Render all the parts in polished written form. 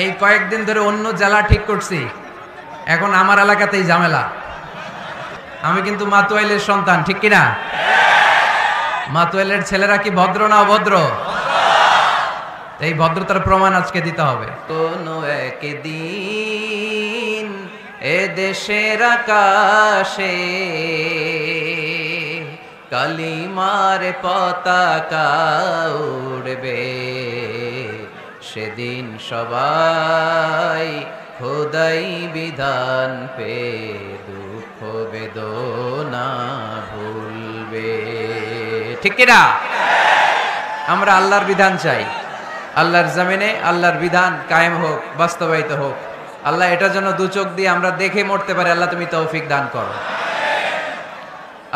এই কয়েকদিন ধরে অন্য জেলা ঠিক করছি, এখন আমার এলাকাতেই ঝামেলা। আমি কিন্তু মাতুয়াইলের সন্তান, ঠিক কিনা? মাতুয়াইলের ছেলেরা কি ভদ্র না অভদ্র? এই ভদ্রতার প্রমাণ আজকে দিতে হবে। কোনো একদিন এ দেশের আকাশে কালিমার পতাকা উড়বে, সেদিন সবাই খোদাই বিধান পে দুঃখ বেদনা ভুলবে, ঠিক কিনা? আমরা আল্লাহর বিধান চাই, আল্লাহর জমিনে আল্লাহর বিধান কায়েম হোক, বাস্তবায়িত হোক। আল্লাহ এটার জন্য দু চোখ দিয়ে আমরা দেখে মরতে পারি। আল্লাহ তুমি তৌফিক দান করো।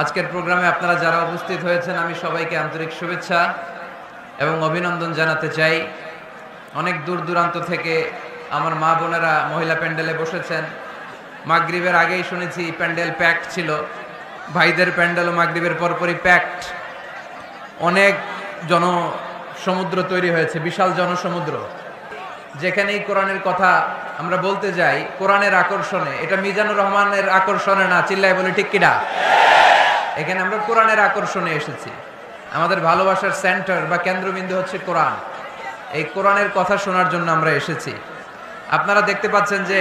আজকের প্রোগ্রামে আপনারা যারা উপস্থিত হয়েছেন, আমি সবাইকে আন্তরিক শুভেচ্ছা এবং অভিনন্দন জানাতে চাই। অনেক দূর দূরান্ত থেকে আমার মা বোনেরা মহিলা প্যান্ডেলে বসেছেন। মাগরিবের আগেই শুনেছি প্যান্ডেল প্যাকড ছিল, ভাইদের প্যান্ডেলও মাগরিবের পরপরই প্যাকড। অনেক জনসমুদ্র তৈরি হয়েছে, বিশাল জনসমুদ্র। যেখানেই কোরআনের কথা আমরা বলতে যাই, কোরআনের আকর্ষণে, এটা মিজানুর রহমানের আকর্ষণে না, চিল্লায় বলে ঠিক কিনা? এখানে আমরা কোরআনের আকর্ষণে এসেছি। আমাদের ভালোবাসার সেন্টার বা কেন্দ্রবিন্দু হচ্ছে কোরআন। এই কোরআনের কথা শোনার জন্য আমরা এসেছি। আপনারা দেখতে পাচ্ছেন যে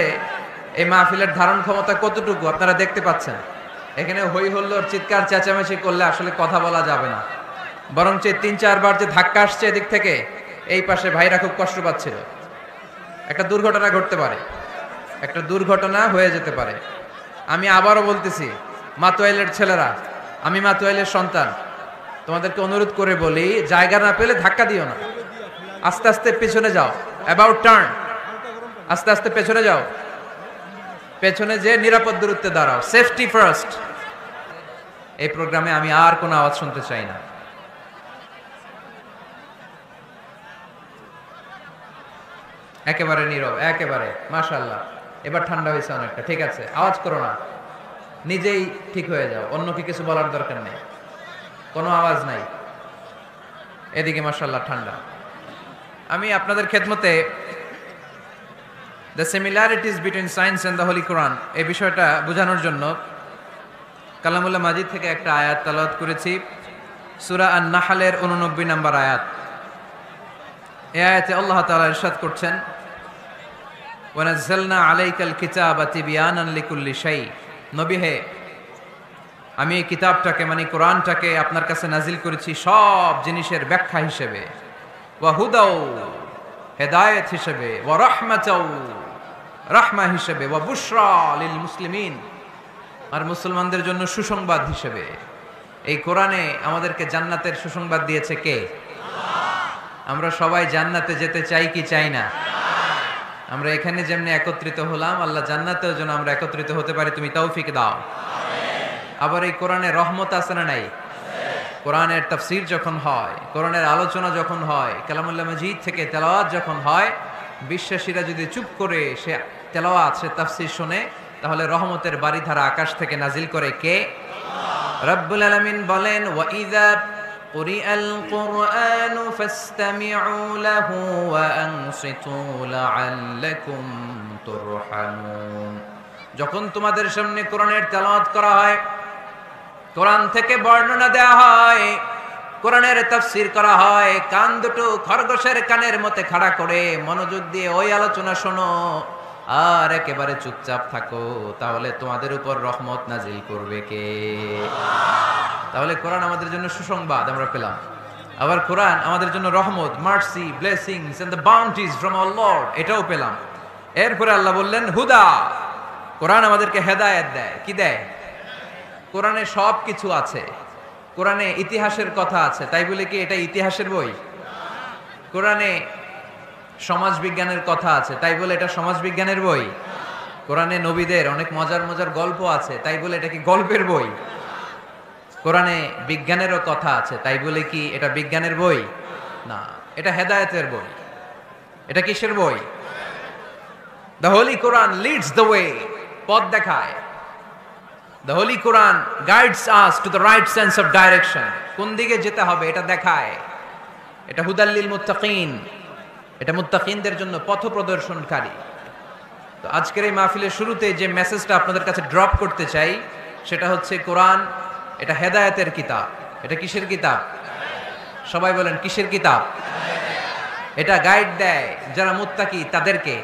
এই মাহফিলের ধারণ ক্ষমতা কতটুকু, আপনারা দেখতে পাচ্ছেন। এখানে হই হল্লোর চিৎকার চেঁচামেচি করলে আসলে কথা বলা যাবে না, বরং ৩-৪ বার যে ধাক্কা আসছে এদিক থেকে, এই পাশে ভাইরা খুব কষ্ট পাচ্ছিল। একটা দুর্ঘটনা ঘটতে পারে, একটা দুর্ঘটনা হয়ে যেতে পারে। আমি আবারও বলতেছি, মাতুয়াইলের ছেলেরা, আমি মাতুয়াইলের সন্তান, তোমাদেরকে অনুরোধ করে বলি, জায়গা না পেলে ধাক্কা দিও না, আস্তে আস্তে পেছনে যাও, অ্যাবাউট টার্ন, আস্তে আস্তে পেছনে যাও, পেছনে যে নিরাপদ দূরত্বে দাঁড়াও, সেফটি ফার্স্ট। এই প্রোগ্রামে আমি আর কোনো আওয়াজ শুনতে চাই না। একেবারে নীরব, একেবারে। মাশাআল্লাহ, এবার ঠান্ডা হয়েছে অনেকটা, ঠিক আছে। আওয়াজ করো না, নিজেই ঠিক হয়ে যাও, অন্যকে কিছু বলার দরকার নেই, কোনো আওয়াজ নাই। এদিকে মাশাআল্লাহ ঠান্ডা। আমি আপনাদের খেদমতে the similarities between science and the holy Quran এই বিষয়টা বোঝানোর জন্য কালামুল্লাহ মাজিদ থেকে একটা আয়াত তেলাওয়াত করেছি, সূরা আন-নাহলের 89 নম্বর আয়াত। এই আয়াতে আল্লাহ তাআলা ইরশাদ করছেন, ওয়া নাযালনা আলাইকাল কিতাবা তিবয়ানান লিকুল্লি শাই। নবী হে, আমি এই কিতাবটাকে মানে কোরআনটাকে আপনার কাছে নাজিল করেছি সব জিনিসের ব্যাখ্যা হিসেবে, ওয়া হুদাও হেদায়েত হিসেবে, ওয়া রাহমাতাও রাহমা হিসেবে, ওয়া বুশরা লিল মুসলিমিন আর মুসলমানদের জন্য সুসংবাদ হিসেবে। এই কোরআনে আমাদেরকে জান্নাতের সুসংবাদ দিয়েছে কে? আমরা সবাই জান্নাতে যেতে চাই কি চাই না? আমরা এখানে যেমনি একত্রিত হলাম, আল্লাহ জান্নাতেও যেন আমরা একত্রিত হতে পারি, তুমি তৌফিক দাও। আবার এই কোরআনে রহমত আছে না নাই? কোরআনের তাফসীর যখন হয়, কোরআনের আলোচনা যখন হয়, কালামুল্লাহ মাজিদ থেকে তেলাওয়াত যখন হয়, বিশ্বাসীরা যদি চুপ করে সে তেলাওয়াত, সে তাফসীর শুনে, তাহলে রহমতের বারিধারা আকাশ থেকে নাজিল করে কে? রব্বুল আলামিন বলেন, ওয়া ইযা কুরিআল কুরআনু ফাসতামিউ লাহু ওয়া আনসিতু লাআল্লাকুম তুরহামুন। যখন তোমাদের সামনে কোরআনের তেলাওয়াত করা হয়, কোরআন থেকে বর্ণনা দেওয়া হয়, কোরআনের তাফসীর করা হয়, কান দুটো খরগোশের কানের মতো খাড়া করে মনোযোগ দিয়ে ওই আলোচনা শোনো আর একেবারে চুপচাপ থাকো, তাহলে তোমাদের উপর রহমত নাজিল করবে কে? তাহলে কোরআন আমাদের জন্য সুসংবাদ আমরা পেলাম। আবার কোরআন আমাদের জন্য রহমত, mercy, blessings and the bounties from our Lord, এটাও পেলাম। এরপরে আল্লাহ বললেন হুদা, কোরআন আমাদেরকে হেদায়েত দেয়। কি দেয়? কোরআনে সব কিছু আছে। কোরআনে ইতিহাসের কথা আছে, তাই বলে কি এটা ইতিহাসের বই? কোরআনে সমাজ বিজ্ঞানের কথা আছে, তাই বলে এটা সমাজ বিজ্ঞানের বই? কোরআনে নবীদের অনেক মজার মজার গল্প আছে, তাই বলে এটা কি গল্পের বই? কোরআনে বিজ্ঞানেরও কথা আছে, তাই বলে কি এটা বিজ্ঞানের বই? না, এটা হেদায়েতের বই। এটা কিসের বই? The holy Quran Leeds the way, পথ দেখায়। The Holy Quran guides us to the right sense of direction. কোন দিকে যেতে হবে এটা দেখায়। এটা হুদাল লিল মুত্তাকিন, এটা মুত্তাকিনদের জন্য পথ প্রদর্শনকারী। তো আজকের এই মাহফিলের শুরুতে যে মেসেজটা আপনাদের কাছে ড্রপ করতে চাই সেটা হচ্ছে কোরআন এটা হেদায়েতের কিতাব। এটা কিসের কিতাব? সবাই বলেন কিসের কিতাব? এটা গাইড দেয় যারা মুত্তাকি তাদেরকে।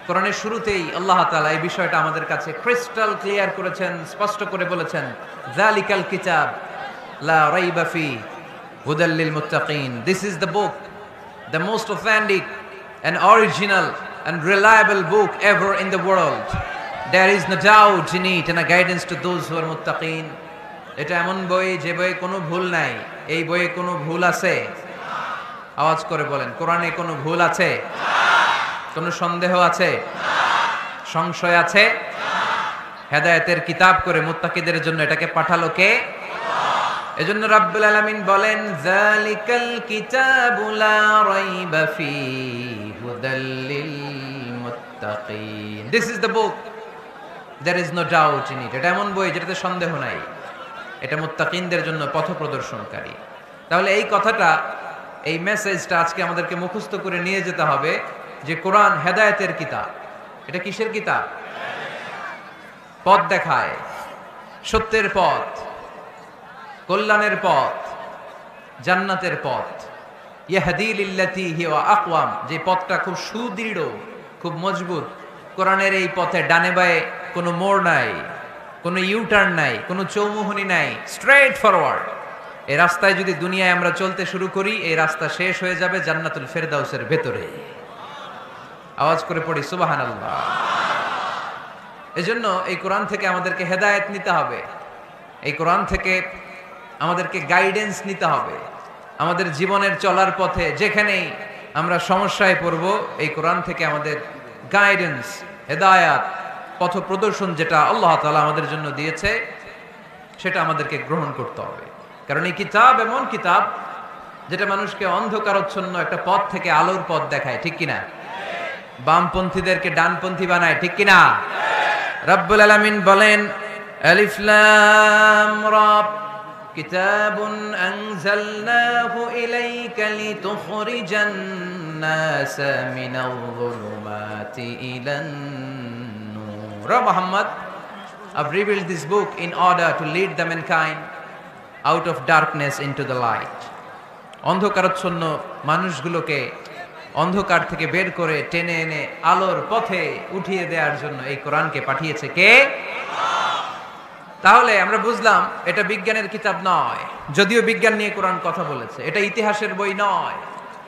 কোরআনের শুরুতেই আল্লাহ তাআলা এই বিষয়টা আমাদের কাছে ক্রিস্টাল ক্লিয়ার করেছেন, স্পষ্ট করে বলেছেন, যালিকাল কিতাব লা রাইবা ফি হুদাল লিল মুত্তাকিন। This is the book, the most authentic and original and reliable book ever in the world. There is no doubt in it and a guidance to those who are muttaqin. এটা এমন বই যে বইয়ে কোনো ভুল নাই। এই বইয়ে কোনো ভুল আছে? আওয়াজ করে বলেন, কোরআনে কোনো ভুল আছে? কোনো সন্দেহ আছে? সংশয় আছে? হেদায়েতের কিতাব করে মুত্তাকিদের জন্য এটাকে পাঠালো কে? এজন্য রাব্বুল আলামিন বলেন, যালিকাল কিতাবু লা রাইবা ফীহি হুদাল লিল মুত্তাকিন। This is the book, there is no doubt in it. এটা এমন বই যেটাতে সন্দেহ নাই। এটা মুত্তাকিনদের জন্য পথ প্রদর্শনকারী। তাহলে এই কথাটা, এই মেসেজটা আজকে আমাদেরকে মুখস্থ করে নিয়ে যেতে হবে যে কোরআন হেদায়েতের কিতাব। এটা কিসের কিতাব? পথ দেখায়, সত্যের পথ, কল্যাণের পথ, জান্নাতের পথ। ইয়াহদি লিল্লাতি হিয়া আকওয়াম, যে পথটা খুব সুদৃঢ়, খুব মজবুত। কোরআনের এই পথে ডানে বায়ে কোনো মোড় নাই, কোনো ইউটার্ন নাই, কোনো চৌমুহনী নাই, স্ট্রেট ফরওয়ার্ড। এই রাস্তায় যদি দুনিয়ায় আমরা চলতে শুরু করি, এই রাস্তা শেষ হয়ে যাবে জান্নাতুল ফেরদাউসের ভেতরে। আওয়াজ করে পড়ি সুবহানাল্লাহ। এজন্য এই কোরআন থেকে আমাদেরকে হেদায়েত নিতে হবে। এই কোরআন থেকে আমাদেরকে গাইডেন্স নিতে হবে। আমাদের জীবনের চলার পথে যেখানেই আমরা সমস্যায় পড়ব, এই কোরআন থেকে আমাদের গাইডেন্স, হেদায়াত, পথ প্রদর্শন যেটা আল্লাহ তাআলা আমাদের জন্য দিয়েছে সেটা আমাদেরকে গ্রহণ করতে হবে। কারণ এই কিতাব এমন কিতাব যেটা মানুষকে অন্ধকারচ্ছন্ন একটা পথ থেকে আলোর পথ দেখায়, ঠিক কিনা? বামপন্থীদেরকে ডানপন্থী বানায়, ঠিক কিনা? রব্বুল আলামিন বলেন, আলিফ লাম রা কিতাবুন আনজালনাহু ইলাইকা লিতুখরিজান নাসা মিনাল যুলুমাতি ইলান নূর। Muhammad, I've revealed this book in order to lead the mankind out of darkness into the light. অন্ধকারাচ্ছন্ন মানুষগুলোকে অন্ধকার থেকে বের করে টেনে এনে আলোর পথে উঠিয়ে দেওয়ার জন্য এই কোরআনকে পাঠিয়েছে কে? তাহলে আমরা বুঝলাম এটা বিজ্ঞানের কিতাব নয়, যদিও বিজ্ঞান নিয়ে কোরআন কথা বলেছে। এটা ইতিহাসের বই নয়,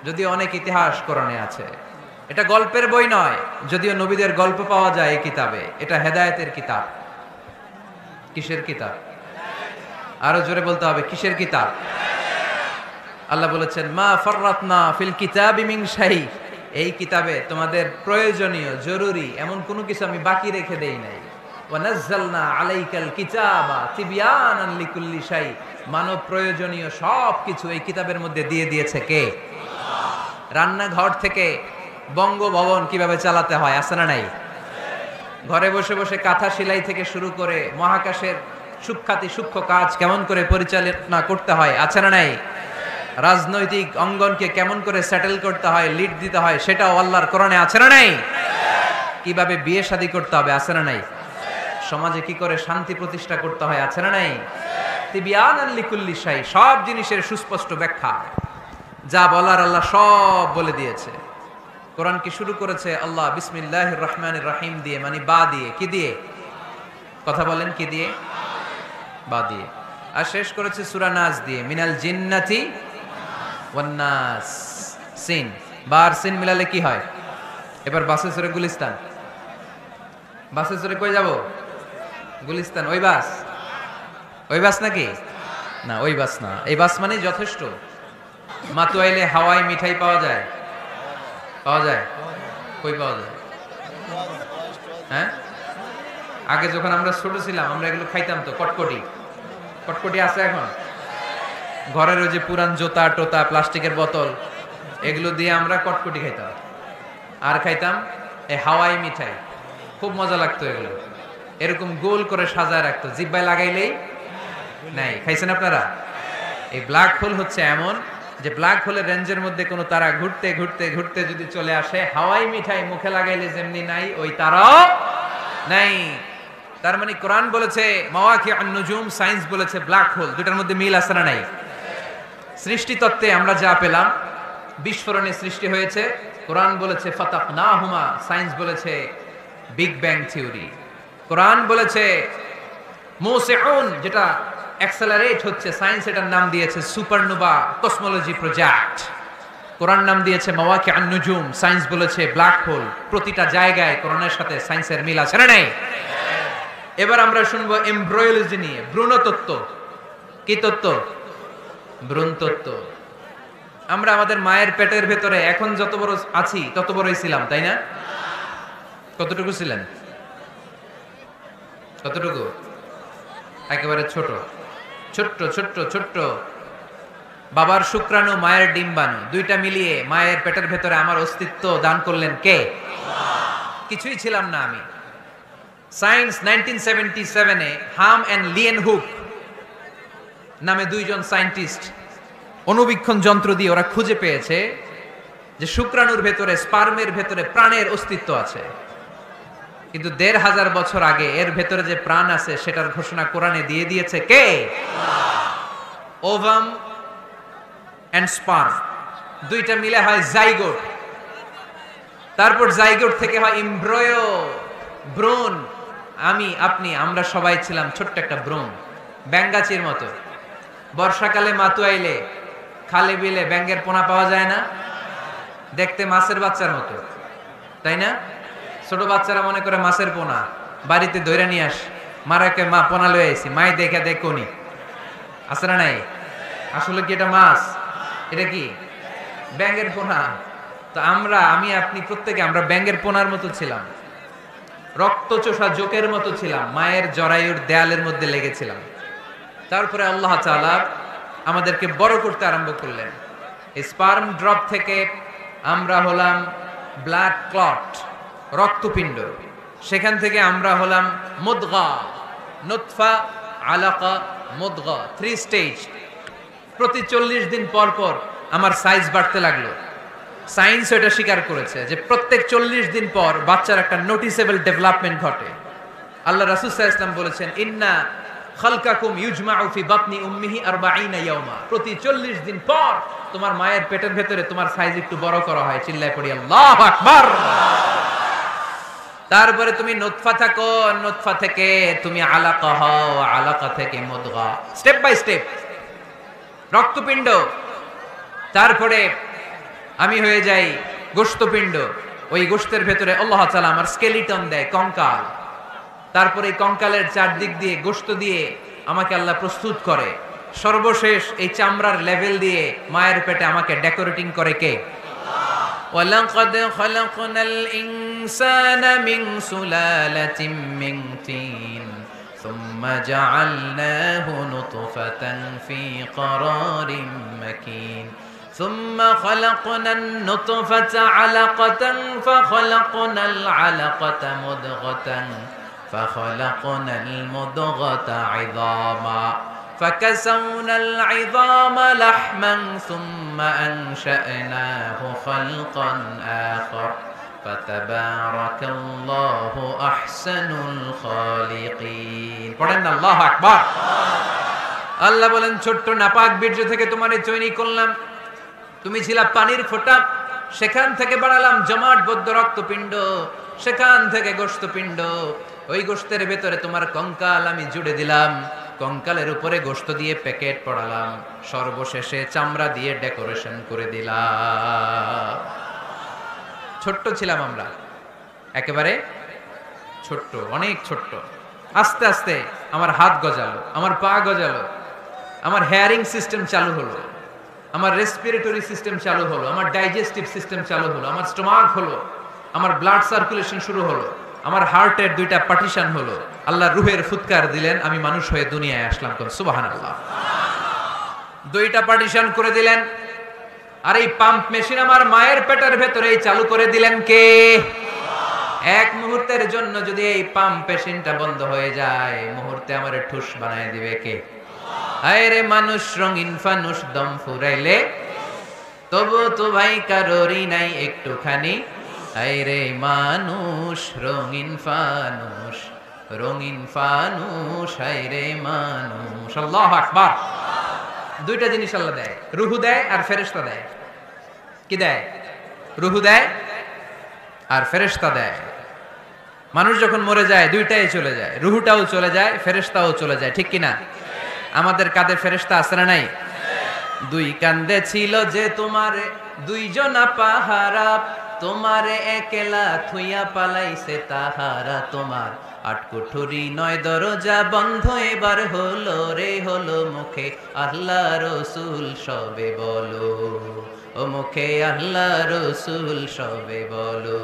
যদিও অনেক ইতিহাস কোরআনে আছে। এটা গল্পের বই নয়, যদিও নবীদের গল্প পাওয়া যায় এই কিতাবে। এটা হেদায়েতের কিতাব। কিসের কিতাব? আরো জোরে বলতে হবে, কিসের কিতাব? আল্লাহ বলেছেন, মা ফাররাতনা ফিল কিতাবি মিন শাই। এই কিতাবে তোমাদের প্রয়োজনীয়, জরুরি এমন কোনো কিছু আমি বাকি রেখে দেই নাই। ওয়া নাযালনা আলাইকাল কিতাবা তিবয়ানান লিকুল্লি শাই। মানব প্রয়োজনীয় সব কিছু এই কিতাবের মধ্যে দিয়ে দিয়েছে কে? রান্নাঘর থেকে বঙ্গভবন কিভাবে চালাতে হয় আছে না নাই? ঘরে বসে বসে কাঁথা সেলাই থেকে শুরু করে মহাকাশের সূক্ষ্মাতি সূক্ষ্ম কাজ কেমন করে পরিচালনা করতে হয় আছে না নাই? রাজনৈতিক অঙ্গনকে কেমন করে সেটেল করতে হয়, লিড দিতে হয়, সেটাও আল্লাহর কোরআনে আছে না নাই? কিভাবে বিয়ে শাদী করতে হবে আছে না নাই? সমাজে কি করে শান্তি প্রতিষ্ঠা করতে হয় আছে না নাই? তিবয়ানান লিকুল্লি শাই, সব জিনিসের সুস্পষ্ট ব্যাখ্যা। যা বলার আল্লাহ সব বলে দিয়েছে। কোরআন কি শুরু করেছে আল্লাহ বিসমিল্লাহির রহমানির রহিম দিয়ে, মানে বা দিয়ে। কি দিয়ে? কথা বলেন, কি দিয়ে? বা দিয়ে। আর শেষ করেছে সূরা নাস দিয়ে, মিনাল জিন্নাতি ওয়ান নাস। সিন, বা আর সিন মিলালে কি হয়? এবার বাসে চড়ে গুলিস্তান। বাসে চড়ে কই যাব? গুলিস্তান। ওই বাস? ওই বাস নাকি? না, ওই বাস না। এই বাস মানে যথেষ্ট। মাতুয়াইলে হাওয়াই মিঠাই পাওয়া যায়? পাওয়া যায়? কই পাওয়া যায়? হ্যাঁ, আগে যখন আমরা ছোট ছিলাম আমরা এগুলো খাইতাম তো। কটকটি, কটকটি আছে এখন? ঘরের ওই যে পুরান জোতা টোতা, প্লাস্টিকের বোতল, এগুলো দিয়ে আমরা কটকটি খাইতাম। আর খাইতাম এই হাওয়াই মিঠাই, খুব মজা লাগতো। এগুলো এরকম গোল করে সাজায় রাখতো, জিব্বায় লাগাইলেই নাই। খাইছেন আপনারা? এই ব্ল্যাক হোল হচ্ছে এমন যে ব্ল্যাক হোলের রেঞ্জের মধ্যে কোনো তারা ঘুরতে ঘুরতে ঘুরতে যদি চলে আসে, হাওয়াই মিঠাই মুখে লাগাইলে যেমনি নাই, ওই তারাও নাই। তার মানে কোরআন বলেছে মাওয়াকিউন নুজুম, সায়েন্স বলেছে ব্ল্যাক হোল, দুটার মধ্যে মিল আছে না নাই? সৃষ্টি তত্ত্বে আমরা যা পেলাম, বিস্ফোরণে সৃষ্টি হয়েছে, কোরআন বলেছে ফাতাকনাহুমা, সায়েন্স বলেছে বিগ ব্যাং থিওরি। কোরআন বলেছে মুসিউন, যেটা অ্যাক্সেলারেট হচ্ছে, সায়েন্স এটার নাম দিয়েছে সুপারনোভা কসমোলজি প্রজেক্ট। কোরআন নাম দিয়েছে মাওয়াকিউন নুজুম, সায়েন্স বলেছে ব্ল্যাক হোল। প্রতিটা জায়গায় কোরআনের সাথে সায়েন্সের মিল আছে না নাই? এবার আমরা শুনবো এমব্রয়োলজি নিয়ে, ভ্রূণতত্ত্ব। কি তত্ত্ব? ভ্রূণতত্ত্ব। আমরা আমাদের মায়ের পেটের ভেতরে এখন যত বড় আছি তত বড়ই ছিলাম, তাই না? কতটুকু ছিলেন? কতটুকু? একেবারে ছোট ছোট্ট ছোট্ট ছোট্ট। বাবার শুক্রাণু, মায়ের ডিম্বাণু, দুইটা মিলিয়ে মায়ের পেটের ভেতরে আমার অস্তিত্ব দান করলেন কে? কিছুই ছিলাম না আমি। সায়েন্স 1977-এ হাম এন্ড লিয়েন হুক নামে দুইজন সায়েন্টিস্ট অণুবীক্ষণ যন্ত্র দিয়ে ওরা খুঁজে পেয়েছে যে শুক্রাণুর ভেতরে, স্পার্মের ভেতরে প্রাণের অস্তিত্ব আছে। কিন্তু ১৫০০ বছর আগে এর ভেতরে যে প্রাণ আছে সেটার ঘোষণা কোরআনে দিয়ে দিয়েছে কে? ওভাম এন্ড স্পার্ম, দুইটা মিলে হয় জাইগোট। তারপর জাইগোট থেকে হয় এমব্রয়ো, ভ্রূণ। আমি, আপনি, আমরা সবাই ছিলাম ছোট্ট একটা ভ্রূণ, ব্যাঙ্গাচির মতো। বর্ষাকালে মাতু আইলে খালে বিলে ব্যাঙ্গের পোনা পাওয়া যায় না? দেখতে মাছের বাচ্চার মতো, তাই না? ছোট বাচ্চারা মনে করে মাছের পোনা, বাড়িতে ধরে নিয়ে আস, মারাকে মা পোনা লয়ে আইছি, মাই দেখে দেখনি, আছে না নাই? আসলে কি এটা মাছ? এটা কি ব্যাঙ্গের পোনা? তো আমরা, আমি, আপনি, প্রত্যেকে আমরা ব্যাঙ্গের পোনার মতো ছিলাম, রক্তচোষা জোকের মতো ছিলাম, মায়ের জরায়ুর দেয়ালের মধ্যে লেগেছিলাম। তারপরে আল্লাহ তাআলা আমাদেরকে বড় করতে আরম্ভ করলেন। স্পার্ম ড্রপ থেকে আমরা হলাম ব্লাড ক্লট, রক্তপিণ্ড। সেখান থেকে আমরা হলাম মুদগা, নুতফা, আলাকা, মুদগা, 3 স্টেজ। প্রতি 40 দিন পর পর আমার সাইজ বাড়তে লাগলো। সায়েন্স এটা স্বীকার করেছে যে প্রত্যেক 40 দিন পর বাচ্চার একটা নোটিসেবল ডেভেলপমেন্ট ঘটে। আল্লাহ রাসূল সাল্লাল্লাহু আলাইহি ওয়াসাল্লাম বলেছেন ইন্না খালকাকুম ইউজমাউ ফি বাতনি উম্মিহি 40 ইয়াওমা, প্রতি 40 দিন পর তোমার মায়ের পেটের ভেতরে তোমার সাইজ একটু বড় করা হয়। চিল্লায় পড়ি আল্লাহু আকবার। তারপরে তুমি নুতফা থাকো, নুতফা থেকে তুমি আলাকা হও, আলাকা থেকে মুদগা, স্টেপ বাই স্টেপ রক্তপিণ্ড। তারপরে আমি হয়ে যাই গোশতপিণ্ড। ওই গোশতের ভেতরে আল্লাহ তাআলা আমার স্কেলিটন দেয়, কঙ্কাল। তারপরে এই কঙ্কালের চারদিক দিয়ে গোশত দিয়ে আমাকে আল্লাহ প্রস্তুত করে। সর্বশেষ এই চামড়ার লেভেল দিয়ে মায়ের পেটে আমাকে ডেকোরেটিং করে কে? ওয়ালাকাদ খালাকনাল ইনসানা মিন সুলালাতিন মিন তিন সুম্মা জাআলনাহু নুতফাতান ফি ক্বারারিন মাকিন ثم خلقنا النطفة علقة فخلقنا العلقة مضغة فخلقنا المضغة عظاما فكسونا العظام لحما ثم أنشأناه خلقا آخر فتبارك الله أحسن الخالقين পড়েন আল্লাহু আকবার। আল্লাহ বলেন ছোট্ট নাপাক বীর্য থেকে তোমারে তৈরি করলাম, তুমি ছিলা পানির ফোঁটা, সেখান থেকে বানালাম জমাটবদ্ধ রক্তপিণ্ড, সেখান থেকে গোশতপিণ্ড। ওই গোশতের ভেতরে তোমার কঙ্কাল আমি জুড়ে দিলাম, কঙ্কালের উপরে গোশত দিয়ে প্যাকেট পড়ালাম, সর্বশেষে চামড়া দিয়ে ডেকোরেশন করে দিলাম। ছোট্ট ছিলাম আমরা, একেবারে ছোট্ট, অনেক ছোট্ট। আস্তে আস্তে আমার হাত গজালো, আমার পা গজালো, আমার হেয়ারিং সিস্টেম চালু হলো, আমার রেসপিরেটরি সিস্টেম চালু হলো, আমার ডাইজেস্টিভ সিস্টেম চালু হলো, আমার স্টোমাক হলো, আমার ব্লাড সার্কুলেশন শুরু হলো, আমার হার্টের 2টা পার্টিশন হলো। আল্লাহ রুহের ফুৎকার দিলেন, আমি মানুষ হয়ে দুনিয়ায় আসলাম। কোন সুবহানাল্লাহ। 2টা পার্টিশন করে দিলেন। আর এই পাম্প মেশিন আমার মায়ের পেটের ভেতরেই চালু করে দিলেন কে? এক মুহূর্তের জন্য যদি এই পাম্প মেশিনটা বন্ধ হয়ে যায়, মুহূর্তে আমারে ঠুস বানায় দিবে কে? আরে মানুষ রঙিন ফানুস, দম ফুরাইলে তবু তো ভাই কারোরই নাই একটুখানি আইরে মানুষ রঙিন ফানুষ, রঙিন ফানুষ আইরে মানুষ। আল্লাহু আকবার। দুইটা জিনিস আল্লাহ দেয়, রুহু দেয় আর ফেরেশতা দেয়। কি দেয়? রুহু দেয় আর ফেরেশতা দেয়। মানুষ যখন মরে যায় দুইটাই চলে যায়, রুহুটাও চলে যায়, ফেরেশতাও চলে যায়, ঠিক কিনা? আমাদের কাঁধে ফেরেশতা আছে না নাই? দুই কান্দে ছিল যে তোমারে দুইজনা পাহারা, তোমারে একলা থুইয়া পালাইছে তাহারা। তোমার আট কুঠুরি নয় দরজা বন্ধ এবার হলো রে, হলো মুখে আল্লাহ রসুল সবে বলো, ও মুখে আল্লাহ রসুল সবে বলো।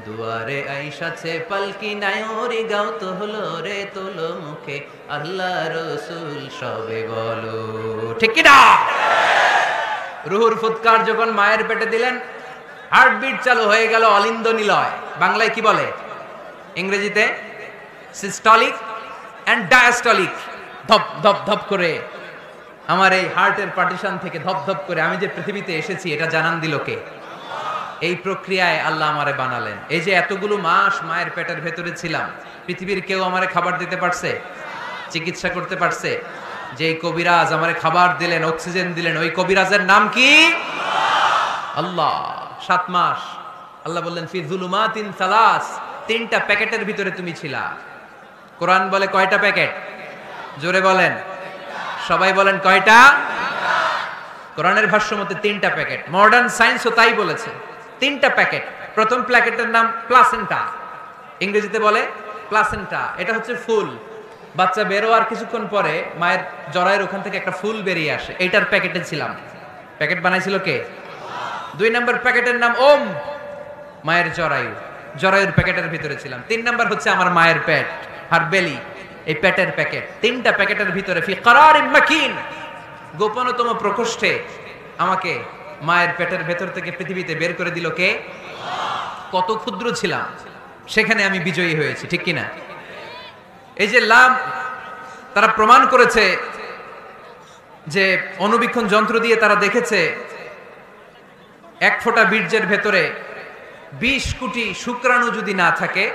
দুয়ারে আইসাছে পালকি নায়রি গাও তো হলো রে, তোলো মুখে আল্লাহ রসুল সবে বলো, ঠিক কিনা? রুহুর ফুৎকার যখন মায়ের পেটে দিলেন, হার্টবিট চালু হয়ে গেল অলিন্দ নিলয়। বাংলায় কি বলে? ইংরেজিতে সিস্টলিক এন্ড ডায়াস্টলিক। ধপ ধপ ধপ করে আমার এই হার্টের পার্টিশন থেকে ধপ ধপ করে আমি যে পৃথিবীতে এসেছি এটা জানান দিল কে? এই প্রক্রিয়ায় আল্লাহ আমারে বানালেন। এই যে এতগুলো মাস মায়ের পেটের ভেতরে ছিলাম, পৃথিবীর কেউ আমারে খাবার দিতে পারছে? চিকিৎসা করতে পারছে? যে কবিরাজ আমারে খাবার দিলেন, অক্সিজেন দিলেন, ওই কবিরাজের নাম কি? আল্লাহ। 7 মাস আল্লাহ বললেন ফি যুলুমাতিন সালাস, 3টা প্যাকেটের ভিতরে তুমি ছিলা। কোরআন বলে কয়টা প্যাকেট? জোরে বলেন, সবাই বলেন কয়টা? কোরআনের ভাষ্য মতে 3টা প্যাকেট। মডার্ন সায়েন্সও তাই বলেছে, 3টা প্যাকেট। প্রথম প্যাকেটের নাম প্লাসেন্টা, ইংরেজিতে বলে প্লাসেন্টা। এটা হচ্ছে ফুল। বাচ্চা বেরোয়ার কিছুক্ষণ পরে মায়ের জরায়ের ওখান থেকে একটা ফুল বেরিয়ে আসে, এইটার প্যাকেটে ছিলাম। প্যাকেট বানাইছিল কে? 2 নম্বর প্যাকেটের নাম ওম, মায়ের জরায়ু, জরায়ুর প্যাকেটের ভিতরে ছিলাম। 3 নম্বর হচ্ছে আমার মায়ের পেট, হার বেলি, এই পেটের প্যাকেট। 3টা প্যাকেটের ভিতরে ফি করারিন মাকিন, গোপনতম প্রকোষ্ঠে আমাকে মায়ের পেটের ভেতর থেকে পৃথিবীতে বের করে দিল কে? কত ক্ষুদ্র ছিলাম, সেখানে আমি বিজয়ী হয়েছি, ঠিক কিনা? এই যে লাম, তারা প্রমাণ করেছে যে অণুবীক্ষণ যন্ত্র দিয়ে তারা দেখেছে 1 ফোঁটা বীর্যের ভেতরে 20 কোটি শুক্রাণু যদি না থাকে,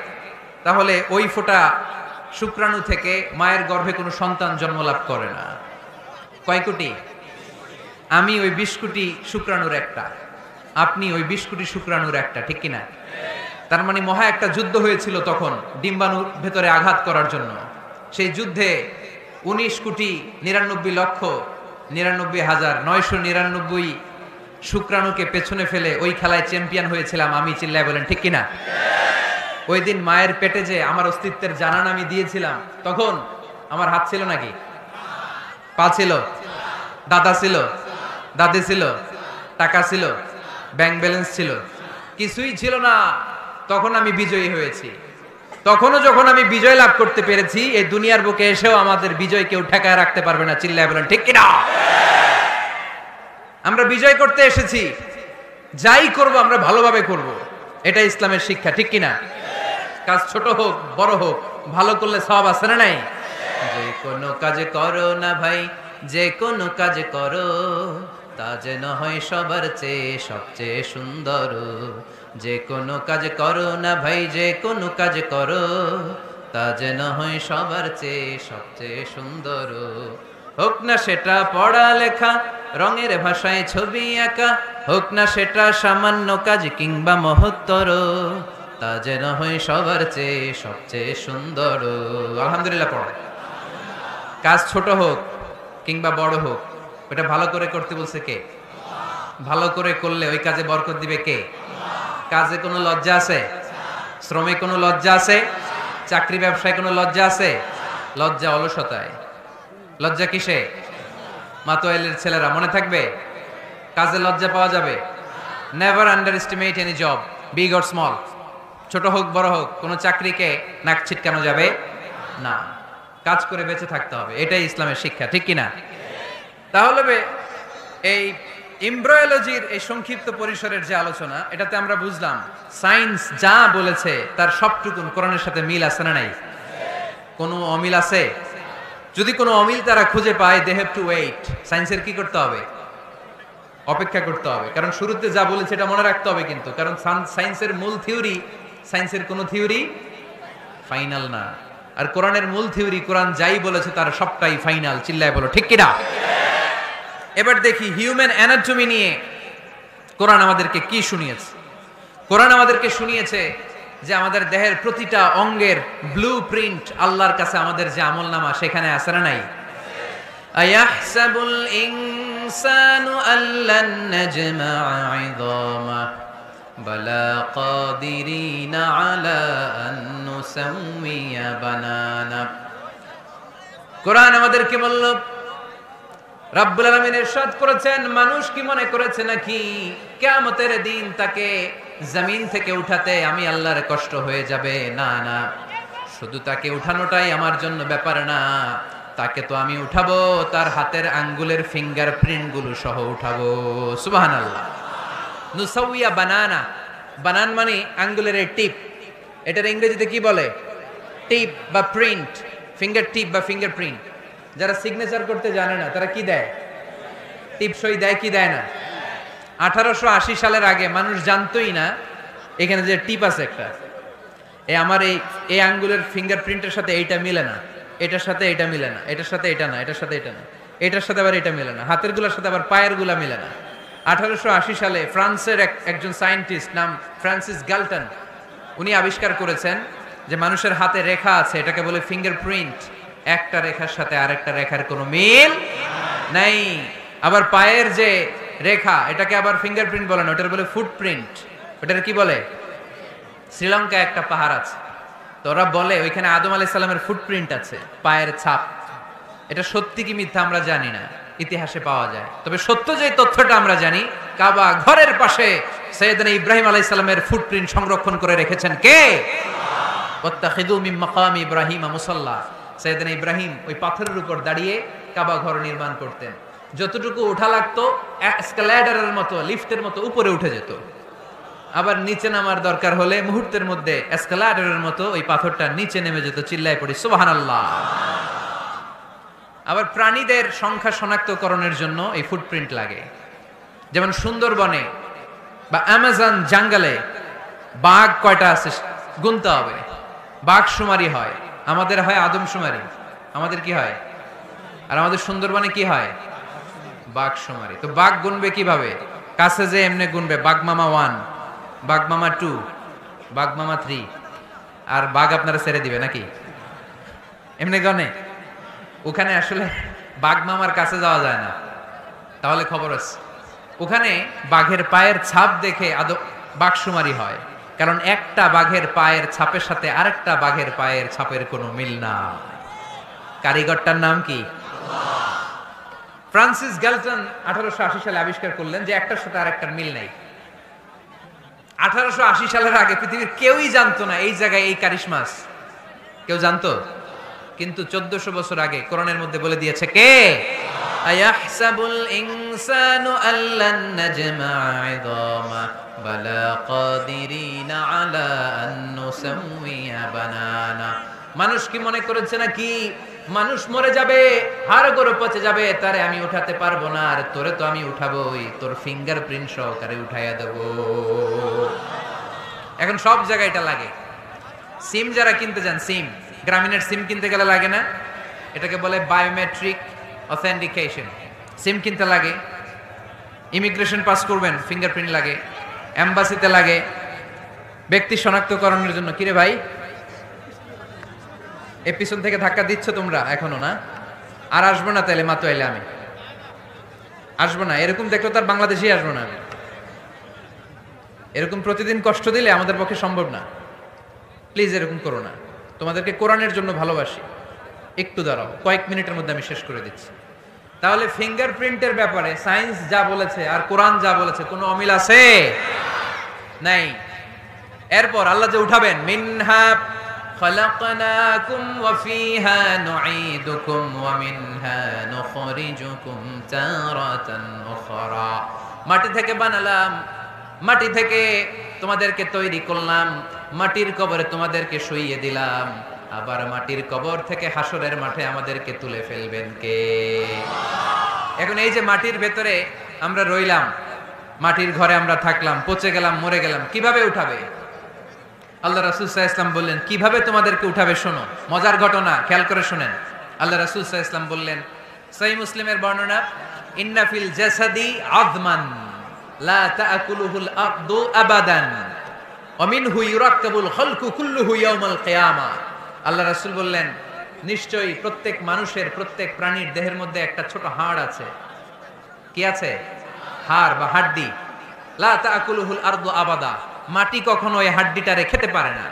তাহলে ওই ফোঁটা শুক্রাণু থেকে মায়ের গর্ভে কোনো সন্তান জন্মলাভ করে না। কয় কোটি? আমি ওই 20 কোটি শুক্রাণুর একটা, আপনি ওই 20 কোটি শুক্রাণুর একটা, ঠিক কিনা? তার মানে মহা একটা যুদ্ধ হয়েছিল তখন ডিম্বাণুর ভেতরে আঘাত করার জন্য। সেই যুদ্ধে 19,99,99,999 শুক্রাণুকে পেছনে ফেলে ওই খেলায় চ্যাম্পিয়ন হয়েছিলাম আমি। চিল্লায় বলেন ঠিক কিনা? ওই দিন মায়ের পেটে যে আমার অস্তিত্বের জানান আমি দিয়েছিলাম, তখন আমার হাত ছিল নাকি? পা ছিল? দাদা ছিল? দাদি ছিল? টাকা ছিল? ব্যাংক ব্যালেন্স ছিল? কিছুই ছিল না। তখন আমি বিজয়ী হয়েছি। তখনও যখন আমি বিজয় লাভ করতে পেরেছি, এই দুনিয়ার বুকে এসেও আমাদের বিজয় কেউ ঠেকায় রাখতে পারবে না। চিল্লায় বলেন ঠিক কিনা? আমরা বিজয় করতে এসেছি, যাই করব আমরা ভালোভাবে করব, এটা ইসলামের শিক্ষা, ঠিক কিনা? কাজ ছোট হোক বড় হোক, ভালো করলে সব আছে না নাই? যে কোনো কাজ করো না ভাই, যে কোনো কাজ করো, তা যেন হয় সবার চেয়ে সবচেয়ে সুন্দর। যে কোনো কাজ করো না ভাই, যে কোনো কাজ করো, তা যেন হয় সবার চেয়ে সবচেয়ে সুন্দর। হোক না সেটা পড়ালেখা, রঙের ভাষায় ছবি আঁকা, হোক না সেটা সামান্য কাজ কিংবা মহত্তর, তা যেন হয় সবার চেয়ে সবচেয়ে সুন্দর। আলহামদুলিল্লাহ পড়ো। কাজ ছোট হোক কিংবা বড় হোক, ওটা ভালো করে করতে বলছে কে? ভালো করে করলে ওই কাজে বরকত দিবে কে? কাজে কোনো লজ্জা আছে? শ্রমে কোনো লজ্জা আছে? চাকরি ব্যবসায় কোনো লজ্জা আছে? লজ্জা অলসতায়। লজ্জা কিসে? মাতোয়াইলের ছেলেরা মনে থাকবে, কাজে লজ্জা পাওয়া যাবে। Never under estimate any job, big or small. ছোট হোক বড় হোক, কোনো চাকরিকে নাক ছিটকানো যাবে না। কাজ করে বেঁচে থাকতে হবে, এটাই ইসলামের শিক্ষা, ঠিক কিনা? তাহলে এই এমব্রায়োলজির এই সংক্ষিপ্ত পরিসরের যে আলোচনা, এটাতে আমরা বুঝলাম সায়েন্স যা বলেছে তার সবটুকুন কোরআনের সাথে মিল আছে না নাই? কোনো অমিল আছে? যদি কোনো অমিল তারা খুঁজে পায়, দে হ্যাভ টু ওয়েট। সায়েন্সের কি করতে হবে? অপেক্ষা করতে হবে, কারণ শুরুতে যা বলেছে এটা মনে রাখতে হবে কিন্তু, কারণ সায়েন্সের মূল থিওরি, সায়েন্সের কোনো থিওরি ফাইনাল না, আর কোরআনের মূল থিওরি, কোরআন যাই বলেছে তার সবটাই ফাইনাল। চিল্লায় বলো ঠিক কিনা? এবার দেখি হিউম্যান অ্যানাটমি নিয়ে কোরআন আমাদেরকে কি শুনিয়েছে। কোরআন আমাদেরকে শুনিয়েছে যে আমাদের দেহের প্রতিটা অঙ্গের ব্লু প্রিন্ট আল্লাহর কাছে আমাদের যে আমলনামা সেখানে আছে না নাই? আয়াহসাবুল ইনসানু আল্লান নাজমা'a 'ইযামা বালা কাদিরিনা আলা আন নুসাউমিয়া বানানা। কোরআন আমাদেরকে বলল, রব্বুল আলামিন ইরশাদ করেছেন, মানুষ কি মনে করেছে নাকি কিয়ামতের দিন তাকে জমিন থেকে উঠাতে আমি আল্লাহর কষ্ট হয়ে যাবে? না না, শুধু তাকে উঠানোটাই আমার জন্য ব্যাপার না, তাকে তো আমি উঠাবো তার হাতের আঙ্গুলের ফিঙ্গারপ্রিন্ট গুলো সহ উঠাবো। সুবহানাল্লাহ। নুসাউইয়া বানানা, বানান মানে আঙ্গুলের টিপ, এটার ইংরেজিতে কি বলে? টিপ বা প্রিন্ট, ফিঙ্গার টিপ বা ফিঙ্গারপ্রিন্ট। যারা সিগনেচার করতে জানে না তারা কি দেয়? টিপ সই দেয় কি দেয় না? 1880 সালের আগে মানুষ জানতোই না এখানে যে টিপ আছে একটা, আমার এই আঙ্গুলের ফিঙ্গারপ্রিন্টের সাথে এইটা মিলে না, এটার সাথে এটা মিলে না, এটার সাথে এটা না, এটার সাথে এটা না, এটার সাথে আবার এটা মিলে না, হাতের গুলার সাথে আবার পায়ের গুলা মিলে না। 1880 সালে ফ্রান্সের একজন সায়েন্টিস্ট নাম ফ্রান্সিস গ্যালটন, উনি আবিষ্কার করেছেন যে মানুষের হাতে রেখা আছে, এটাকে বলে ফিঙ্গারপ্রিন্ট। একটা রেখার সাথে আরেকটা রেখার কোনো মিল নাই। আবার পায়ের যে রেখা, এটাকে আবার ফিঙ্গারপ্রিন্ট বলে না, ওটার বলে ফুটপ্রিন্ট। ওটার কি বলে? শ্রীলঙ্কায় একটা পাহাড় আছে, তো ওরা বলে ওইখানে আদম আলাইহিস সালামের ফুটপ্রিন্ট আছে, পায়ের ছাপ। এটা সত্যি কি মিথ্যা আমরা জানি না, ইতিহাসে পাওয়া যায়। তবে সত্য যে তথ্যটা আমরা জানি, কাবা ঘরের পাশে সাইয়েদনা ইব্রাহিম আলাইহিস সালামের ফুটপ্রিন্ট সংরক্ষণ করে রেখেছেন কে? ওয়াত্তাখিযু মিন মাকামি ইব্রাহিম মুসাল্লা। সাইয়েদনা ইব্রাহিম ওই পাথরের উপর দাঁড়িয়ে কাবা ঘর নির্মাণ করতেন। যতটুকু ওঠা লাগতো এসকালেটরের মতো, লিফটের মতো উপরে উঠে যেত, আবার নিচে নামার দরকার হলে মুহূর্তের মধ্যে এসকালেটরের মতো ওই পাথরটা নিচে নেমে যেত। চিল্লায় পড়ি সুবহানাল্লাহ। আবার প্রাণীদের সংখ্যা শনাক্তকরণের জন্য এই ফুটপ্রিন্ট লাগে। যেমন সুন্দরবনে বা অ্যামাজন জঙ্গলে বাঘ কয়টা আছে গুনতে হবে, বাঘ শুমারি হয়, আমাদের হয় আদমশুমারি। আমাদের কি হয়? আর আমাদের সুন্দরবনে কি হয়? বাঘ শুমারি। তো বাঘ গুনবে কিভাবে? কাছে যে এমনি গুনবে, বাঘ মামা 1, বাঘ মামা 2, বাঘ মামা 3, আর বাঘ আপনারা ছেড়ে দিবে নাকি? এমনি গনে? ওখানে আসলে বাঘ মামার কাছে যাওয়া যায় না, তাহলে খবর আছে। ওখানে বাঘের পায়ের ছাপ দেখে বাঘ শুমারি হয়, কারণ একটা বাঘের পায়ের ছাপের সাথে আরেকটা বাঘের পায়ের ছাপের কোনো মিল না। কারিগরটার নাম কি? ফ্রান্সিস গ্যালটন 1880 সালে আবিষ্কার করলেন যে একটার সাথে আরেকটার মিল নাই। 1880 সালের আগে পৃথিবীর কেউই জানতো না এই জায়গায় এই কারিশমাস, কেউ জানতো? কিন্তু 1400 বছর আগে কোরআনের মধ্যে বলে দিয়েছে কে? আয়াহসাবুল ইনসানু আল্লান নাজমা'a 'ইযামা বালা কাদিরিনা আলা আন নুসাউমিয়া বানানা। মানুষ কি মনে করেছে নাকি মানুষ মরে যাবে, হাড় গোড় পচে যাবে, তারে আমি উঠাতে পারবো না? আর তোরে তো আমি উঠাবোই, তোর ফিঙ্গারপ্রিন্ট সহকারে উঠাইয়া দেবো। এখন সব জায়গায় এটা লাগে। সিম যারা কিনতে যান, সিম গ্রামীণের সিম কিনতে গেলে লাগে না? এটাকে বলে বায়োমেট্রিক অথেন্টিকেশন। সিম কিনতে লাগে, ইমিগ্রেশন পাস করবেন ফিঙ্গারপ্রিন্ট লাগে, এম্বাসিতে লাগে, ব্যক্তি শনাক্তকরণের জন্য। কিরে ভাই, এ পিছন থেকে ধাক্কা দিচ্ছ তোমরা এখনো না? আর আসবো না তাইলে, মাত্র এলে আমি আসবো না। এরকম দেখলে তার বাংলাদেশেই আসবো না আমি। এরকম প্রতিদিন কষ্ট দিলে আমাদের পক্ষে সম্ভব না। প্লিজ এরকম করো না। তোমাদেরকে কোরআনের জন্য ভালোবাসি, একটু দাঁড়াও, কয়েক মিনিটের মধ্যে আমি শেষ করে দিচ্ছি। তাহলে ফিঙ্গারপ্রিন্টের ব্যাপারে সায়েন্স যা বলেছে আর কোরআন যা বলেছে কোনো অমিল আছে? নাই। এরপর আল্লাহ যে উঠাবেন, মিনহা খালাকনাকুম ওয়া ফিহা নুঈদুকুম ওয়া মিনহা নুখরিজুকুম তারাতান উখরা। মাটি থেকে বানালাম, মাটি থেকে তোমাদেরকে তৈরি করলাম, মাটির কবরে তোমাদেরকে শুইয়ে দিলাম, আবার মাটির কবর থেকে হাসরের মাঠে আমাদেরকে তুলে ফেলবেন কে? এখন এই যে মাটির ভেতরে আমরা রইলাম, মাটির ঘরে আমরা থাকলাম, পচে গেলাম, মরে গেলাম, কিভাবে উঠাবে? আল্লাহ রাসূল সাল্লাল্লাহু আলাইহি ওয়াসাল্লাম বললেন, কিভাবে তোমাদেরকে উঠাবে শোনো, মজার ঘটনা, খেয়াল করে শুনেন। আল্লাহ রাসূল সাল্লাল্লাহু আলাইহি ওয়াসাল্লাম বললেন, সহিহ মুসলিমের বর্ণনা, ইন্না ফিল জাসাদি আযমান লা তাআকুলুহুল আরদু আবাদান ওয়া মিনহু ইউরাক্কাবুল খালকু কুল্লুহু ইয়াউমাল কিয়ামা। আল্লাহ রাসূল বললেন, নিশ্চয়ই প্রত্যেক মানুষের, প্রত্যেক প্রাণীর দেহের মধ্যে একটা ছোট হাড় আছে। কি আছে? হাড় বা হাড্ডি। লা তাআকুলুহুল আরদু আবাদা, মাটি কখনো ওই হাড্ডিটারে খেতে পারে না।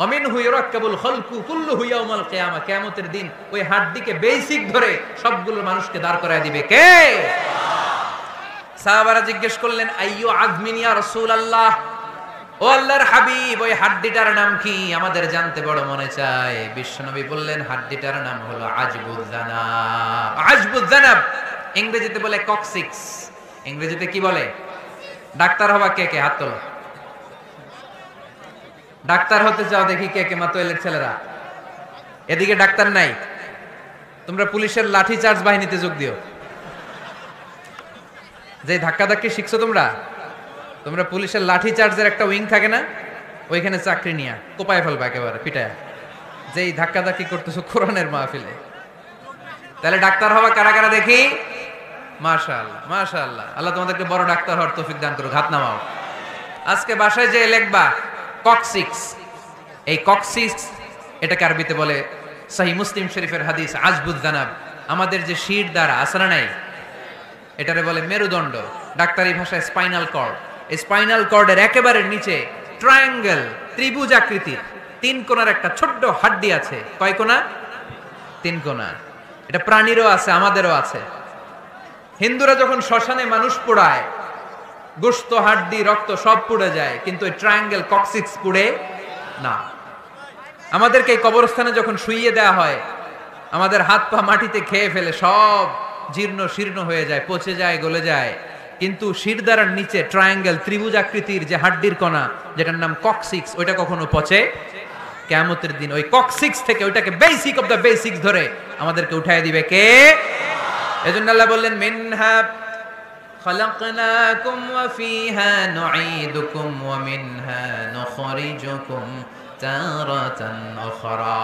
অমিনহু ইউরাক্কাবুল খালকু কুল্লুহু ইয়াউমাল কিয়ামা, কিয়ামতের দিন ওই হাড্ডিকে বেসিক ধরে সবগুলো মানুষকে দাঁড় করায় দিবে কে? সাহাবারা জিজ্ঞেস করলেন, আইয়ু আযমিন ইয়া রাসূলুল্লাহ, ও আল্লাহর হাবিব, ওই হাড্ডিটার নাম কি? আমাদের জানতে বড় মনে চায়। বিশ্বনবী বললেন, হাড্ডিটার নাম হলো আজবুজ জানাব। আজবুজ জানাব ইংরেজিতে বলে কক্সিক্স। ইংরেজিতে কি বলে? ডাক্তার হবা কে কে? হাত তোলো। ডাক্তার হতে চাও দেখি কে কে? মাতোয়েলের ছেলেরা, এদিকে ডাক্তার নাই, তোমরা পুলিশের লাঠি চার্জ বাহিনীতে যোগ দিও। যে ধাক্কা ধাক্কি শিখছো তোমরা, তোমরা পুলিশের লাঠি চার্জের একটা উইং থাকে না, ওইখানে চাকরি নিয়া কোপায় ফেলবা একেবারে পিটায়া, যেই ধাক্কা ধাক্কি করতেছো কোরআনের মাহফিলে। তাহলে ডাক্তার হবা কারা কারা দেখি? মাশাআল্লাহ, মাশাআল্লাহ। আল্লাহ তোমাদেরকে বড় ডাক্তার হওয়ার তৌফিক দান করুক। হাত নামাও। আজকে বাসায় যে লিখবা কক্সিক্স, এই কক্সিক্স এটাকে আরবিতে বলে, সহিহ মুসলিম শরীফের হাদিস, আজবুজ জানাব, আমাদের যে শির দ্বারা আছে না নাই, এটারে বলে মেরুদণ্ড, ডাক্তারি ভাষায় স্পাইনাল কর্ড। এই স্পাইনাল কর্ডের একেবারে নিচে ট্রায়াঙ্গেল, ত্রিভুজ আকৃতির তিন কোণার একটা ছোট্ট হাড্ডি আছে। কয় কোণা? তিন কোণা। এটা প্রাণীরও আছে, আমাদেরও আছে। হিন্দুরা যখন শ্মশানে মানুষ পোড়ায়, গোশত, হাড্ডি, রক্ত সব পুড়ে যায়, কিন্তু এই ট্রায়াঙ্গেল কক্সিক্স পুড়ে না। আমাদেরকে এই কবরস্থানে যখন শুইয়ে দেওয়া হয়, আমাদের হাত পা মাটিতে খেয়ে ফেলে, সব জীর্ণ শীর্ণ হয়ে যায়, পচে যায়, গলে যায়, কিন্তু শিরদাঁড়ার নিচে ট্রায়াঙ্গেল, ত্রিভুজ আকৃতির যে হাড্ডির কণা, যেটার নাম কক্সিক্স, ওইটা কখনো পচে। কিয়ামতের দিন ওই কক্সিক্স থেকে, ওইটাকে বেসিক অফ দ্য বেসিক্স ধরে আমাদেরকে উঠায় দিবে কে? এজন্য আল্লাহ বললেন, মিনহা খালাকনাকুম ওয়া ফিহা নুঈদুকুম ওয়া মিনহা নুখরিজুকুম তারাতান উখরা।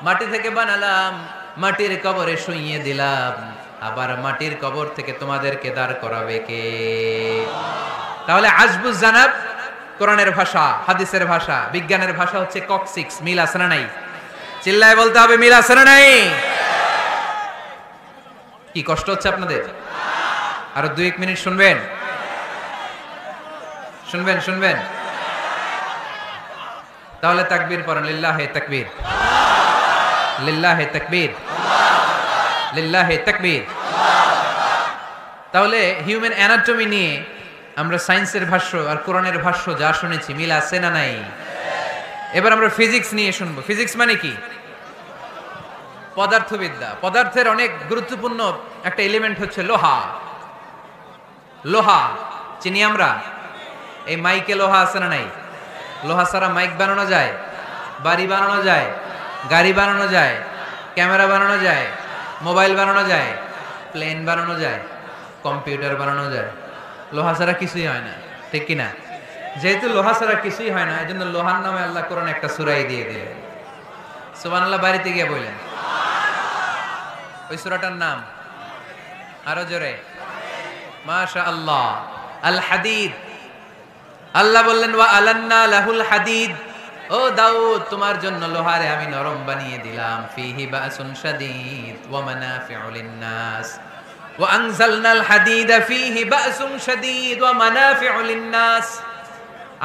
মাটি থেকে বানালাম, মাটির কবরে শুইয়ে দিলাম, আবার মাটির কবর থেকে তোমাদেরকে দাঁড় করাবে কে? তাহলে আজবুজ জানাব কোরআনের ভাষা, হাদিসের ভাষা, বিজ্ঞানের ভাষা হচ্ছে কক্সিক্স। মিল আছে না নাই? চিল্লায় বলতে হবে, মিল আছে না নাই? কি কষ্ট হচ্ছে আপনাদের? আরো 2-1 মিনিট শুনবেন, শুনবেন, শুনবেন? তাহলে তাকবীর পড়েন, লিল্লাহে তাকবীর, লিল্লাহে তাকবীর, লিল্লাহে তাকবীর। তাহলে হিউম্যান অ্যানাটমি নিয়ে আমরা সায়েন্সের ভাষ্য আর কোরআনের ভাষ্য যা শুনেছি, মিল আছে না নাই? এবার আমরা ফিজিক্স নিয়ে শুনবো। ফিজিক্স মানে কি? পদার্থবিদ্যা। পদার্থের অনেক গুরুত্বপূর্ণ একটা এলিমেন্ট হচ্ছে লোহা। লোহা চিনি আমরা। এই মাইকে লোহা আছে না নাই? লোহা ছাড়া মাইক বানানো যায়, বাড়ি বানানো যায়, গাড়ি বানানো যায়, ক্যামেরা বানানো যায়, মোবাইল বানানো যায়, প্লেন বানানো যায়, কম্পিউটার বানানো যায়। লোহা ছাড়া কিছুই হয় না, ঠিক কিনা? যেহেতু লোহা ছাড়া কিছুই হয় না, এজন্য লোহার নামে আল্লাহ কোরআনে একটা সূরাই দিয়ে দিলেন। সুবহানাল্লাহ। বাড়িতে গিয়ে বললেন ওই সূরাটার নাম, আরো জোরে, মাশাআল্লাহ, আল হাদিদ। আল্লাহ বললেন, ওয়া আলান্না লাহুল হাদিদ, ও দাউদ, তোমার জন্য লোহারে আমি নরম বানিয়ে দিলাম। ফিহি বাসুন শাদীদ ওয়া মানাফিউ লিন-নাস ওয়া আনজালনাল হাদিদা ফিহি বাসুন শাদীদ ওয়া মানাফিউ লিন-নাস।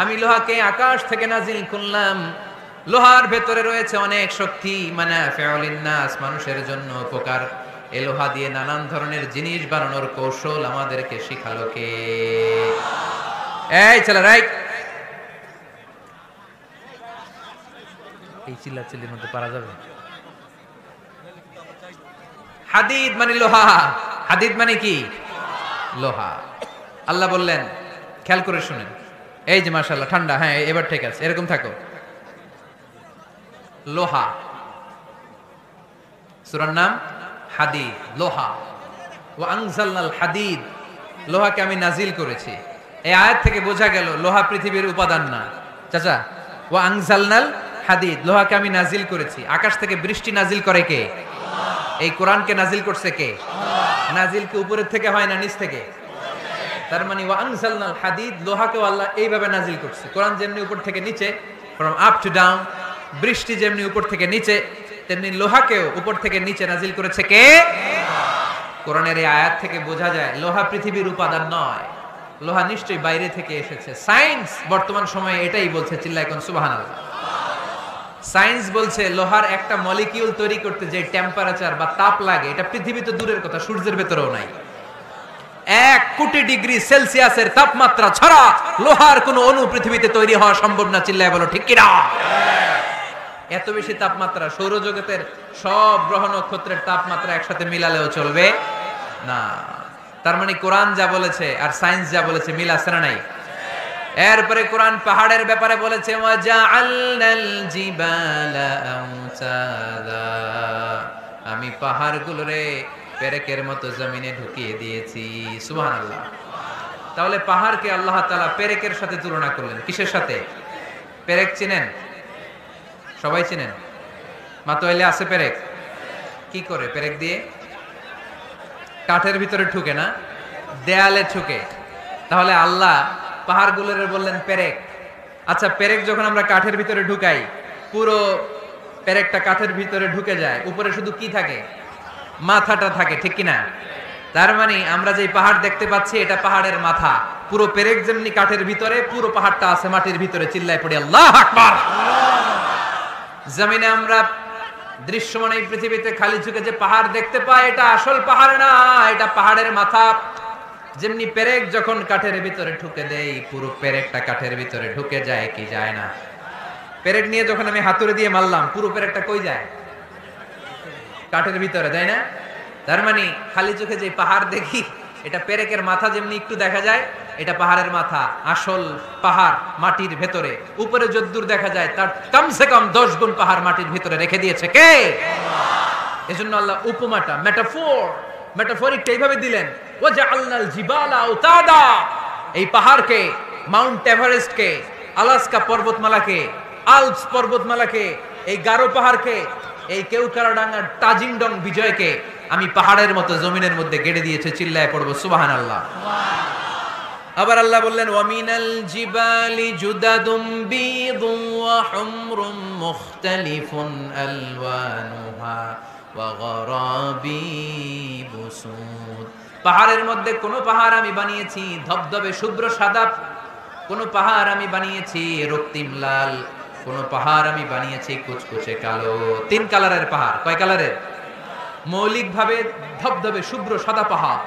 আমি লোহাকে আকাশ থেকে নাজিল করলাম, লোহার ভেতরে রয়েছে অনেক শক্তি। মানাফিউ লিন-নাস, মানুষের জন্য উপকার। এই লোহা দিয়ে নানান ধরনের জিনিস বানানোর কৌশল আমাদেরকে শিখালো কে? এই ছেলেরা, এই চিল্লাচিল্লির মধ্যে পারা যাবে? হাদিদ মানে লোহা। হাদিদ মানে কি? লোহা। আল্লাহ বললেন, খেয়াল করে শুনেন, এই যে মাশাআল্লাহ ঠান্ডা, হ্যাঁ এবার ঠিক আছে, এরকম থাকো। লোহা, সূরার নাম হাদিদ, লোহা। ওয়া আনজালনাল হাদিদ, লোহাকে আমি নাজিল করেছি। এই আয়াত থেকে বোঝা গেল লোহা পৃথিবীর উপাদান না। চাচা, ওয়া আনজালনাল হাদিদ, লোহাকে আমি নাজিল করেছি। আকাশ থেকে বৃষ্টি নাজিল করে কে? এই কোরআনকে নাজিল করছে কে? নাজিল কি উপরের থেকে হয় না নিচ থেকে? তার মানে ওয়া আনজালনাল হাদিদ, লোহাকেও আল্লাহ এইভাবে নাজিল করছে। কোরআন যেমনি উপর থেকে নিচে, ফ্রম আপ টু ডাউন, বৃষ্টি যেমনি উপর থেকে নিচে, তেমনি লোহাকেও উপর থেকে নিচে নাজিল করেছে কে? কোরআনের এই আয়াত থেকে বোঝা যায় লোহা পৃথিবীর উপাদান নয়, লোহা নিশ্চয়ই বাইরে থেকে এসেছে। সায়েন্স বর্তমান সময়ে এটাই বলছে, চিল্লায় কোন সুবহানাল্লাহ। সায়েন্স বলছে লোহার একটা মলিকিউল তৈরি করতে যে টেম্পারেচার বা তাপ লাগে, এটা পৃথিবী তো দূরের কথা, সূর্যের ভেতরেও নাই। 1 কোটি ডিগ্রি সেলসিয়াসের তাপমাত্রা ছাড়া লোহার কোনো অণু পৃথিবীতে তৈরি হওয়া সম্ভব না। চিল্লায় বলো ঠিক কিনা? এত বেশি তাপমাত্রা সৌরজগতের সব গ্রহ নক্ষত্রের তাপমাত্রা একসাথে মিলালেও চলবে না। তার মানে কোরআন যা বলেছে আর সায়েন্স যা বলেছে মিল আছে না নাই? এরপরে কোরআন পাহাড়ের ব্যাপারে বলেছে, ওয়াজআলনাল জিবালা আওতাদা, আমি পাহাড়গুলোরে পেরেকের মতো জমিনে ঢুকিয়ে দিয়েছি। সুবহানাল্লাহ। তাহলে পাহাড়কে আল্লাহ তাআলা পেরেকের সাথে তুলনা করলেন। কিসের সাথে? পেরেক চিনেন? সবাই চিনেন? মাতোয়াইলে আছে পেরেক? কি করে পেরেক দিয়ে? কাঠের ভিতরে ঠুকে না, দেয়ালে ঠুকে। তাহলে আল্লাহ পাহাড়গুলোরে বললেন পেরেক। আচ্ছা, পেরেক যখন আমরা কাঠের ভিতরে ঢুকাই, পুরো পেরেকটা কাঠের ভিতরে ঢুকে যায়, উপরে শুধু কি থাকে? মাথাটা থাকে, ঠিক কিনা? তার মানে আমরা যে পাহাড় দেখতে পাচ্ছি এটা পাহাড়ের মাথা। পুরো পেরেক যেমনি কাঠের ভিতরে, পুরো পাহাড়টা আছে মাটির ভিতরে। চিল্লায় পড়ি আল্লাহু আকবার। জমিনে আমরা দৃশ্যমান এই পৃথিবীতে খালি চোখে যে পাহাড় দেখতে পাই, এটা আসল পাহাড় না, এটা পাহাড়ের মাথা। যেমনি পেরেক যখন কাঠের ভিতরে ঢুকে দেই, পুরো পেরেকটা কাঠের ভিতরে ঢুকে যায় কি যায় না? পেরেক নিয়ে যখন আমি হাতুড়ি দিয়ে মারলাম, পুরো পেরেকটা কই যায়? কাঠের ভিতরে, তাই না? তার মানে খালি চোখে যে পাহাড় দেখি, এটা পেরেকের মাথা যেমনি একটু দেখা যায়, এটা পাহাড়ের মাথা। আসল পাহাড় মাটির ভেতরে, উপরে যদ্দূর দেখা যায় তার কমসে কম 10 গুণ পাহাড় মাটির ভিতরে রেখে দিয়েছে কে? এজন্য আল্লাহ উপমাটা, মেটাফরিকটা এইভাবে দিলেন, ওয়াজআলনাল জিবালা আওতাদা, এই পাহাড়কে, মাউন্ট এভারেস্টকে, আলাস্কা পর্বতমালাকে, আল্পস পর্বতমালাকে, এই গারো পাহাড়কে, এই কেউকারাডাঙ্গার তাজিংডং বিজয়কে আমি পাহাড়ের মতো জমিনের মধ্যে গেড়ে দিয়েছে। চিল্লায় পড়বো সুবহানাল্লাহ। আবার আল্লাহ বললেন, ওয়ামিনাল জিবালি জুদাদুম বীদুন ওয়া হুমরুম মুখতালিফুন আলওয়ানুহা ওয়া গরাবিবু সুদ, পাহাড়ের মধ্যে কোন পাহাড় আমি বানিয়েছি ধবধবে শুভ্র সাদা, কোন পাহাড় আমি বানিয়েছি রক্তিম লাল, কোন পাহাড় আমি বানিয়েছি কুচকুচে কালো। 3 কালারের পাহাড়। কয় কালারের? মৌলিকভাবে ধবধবে শুভ্র সাদা পাহাড়,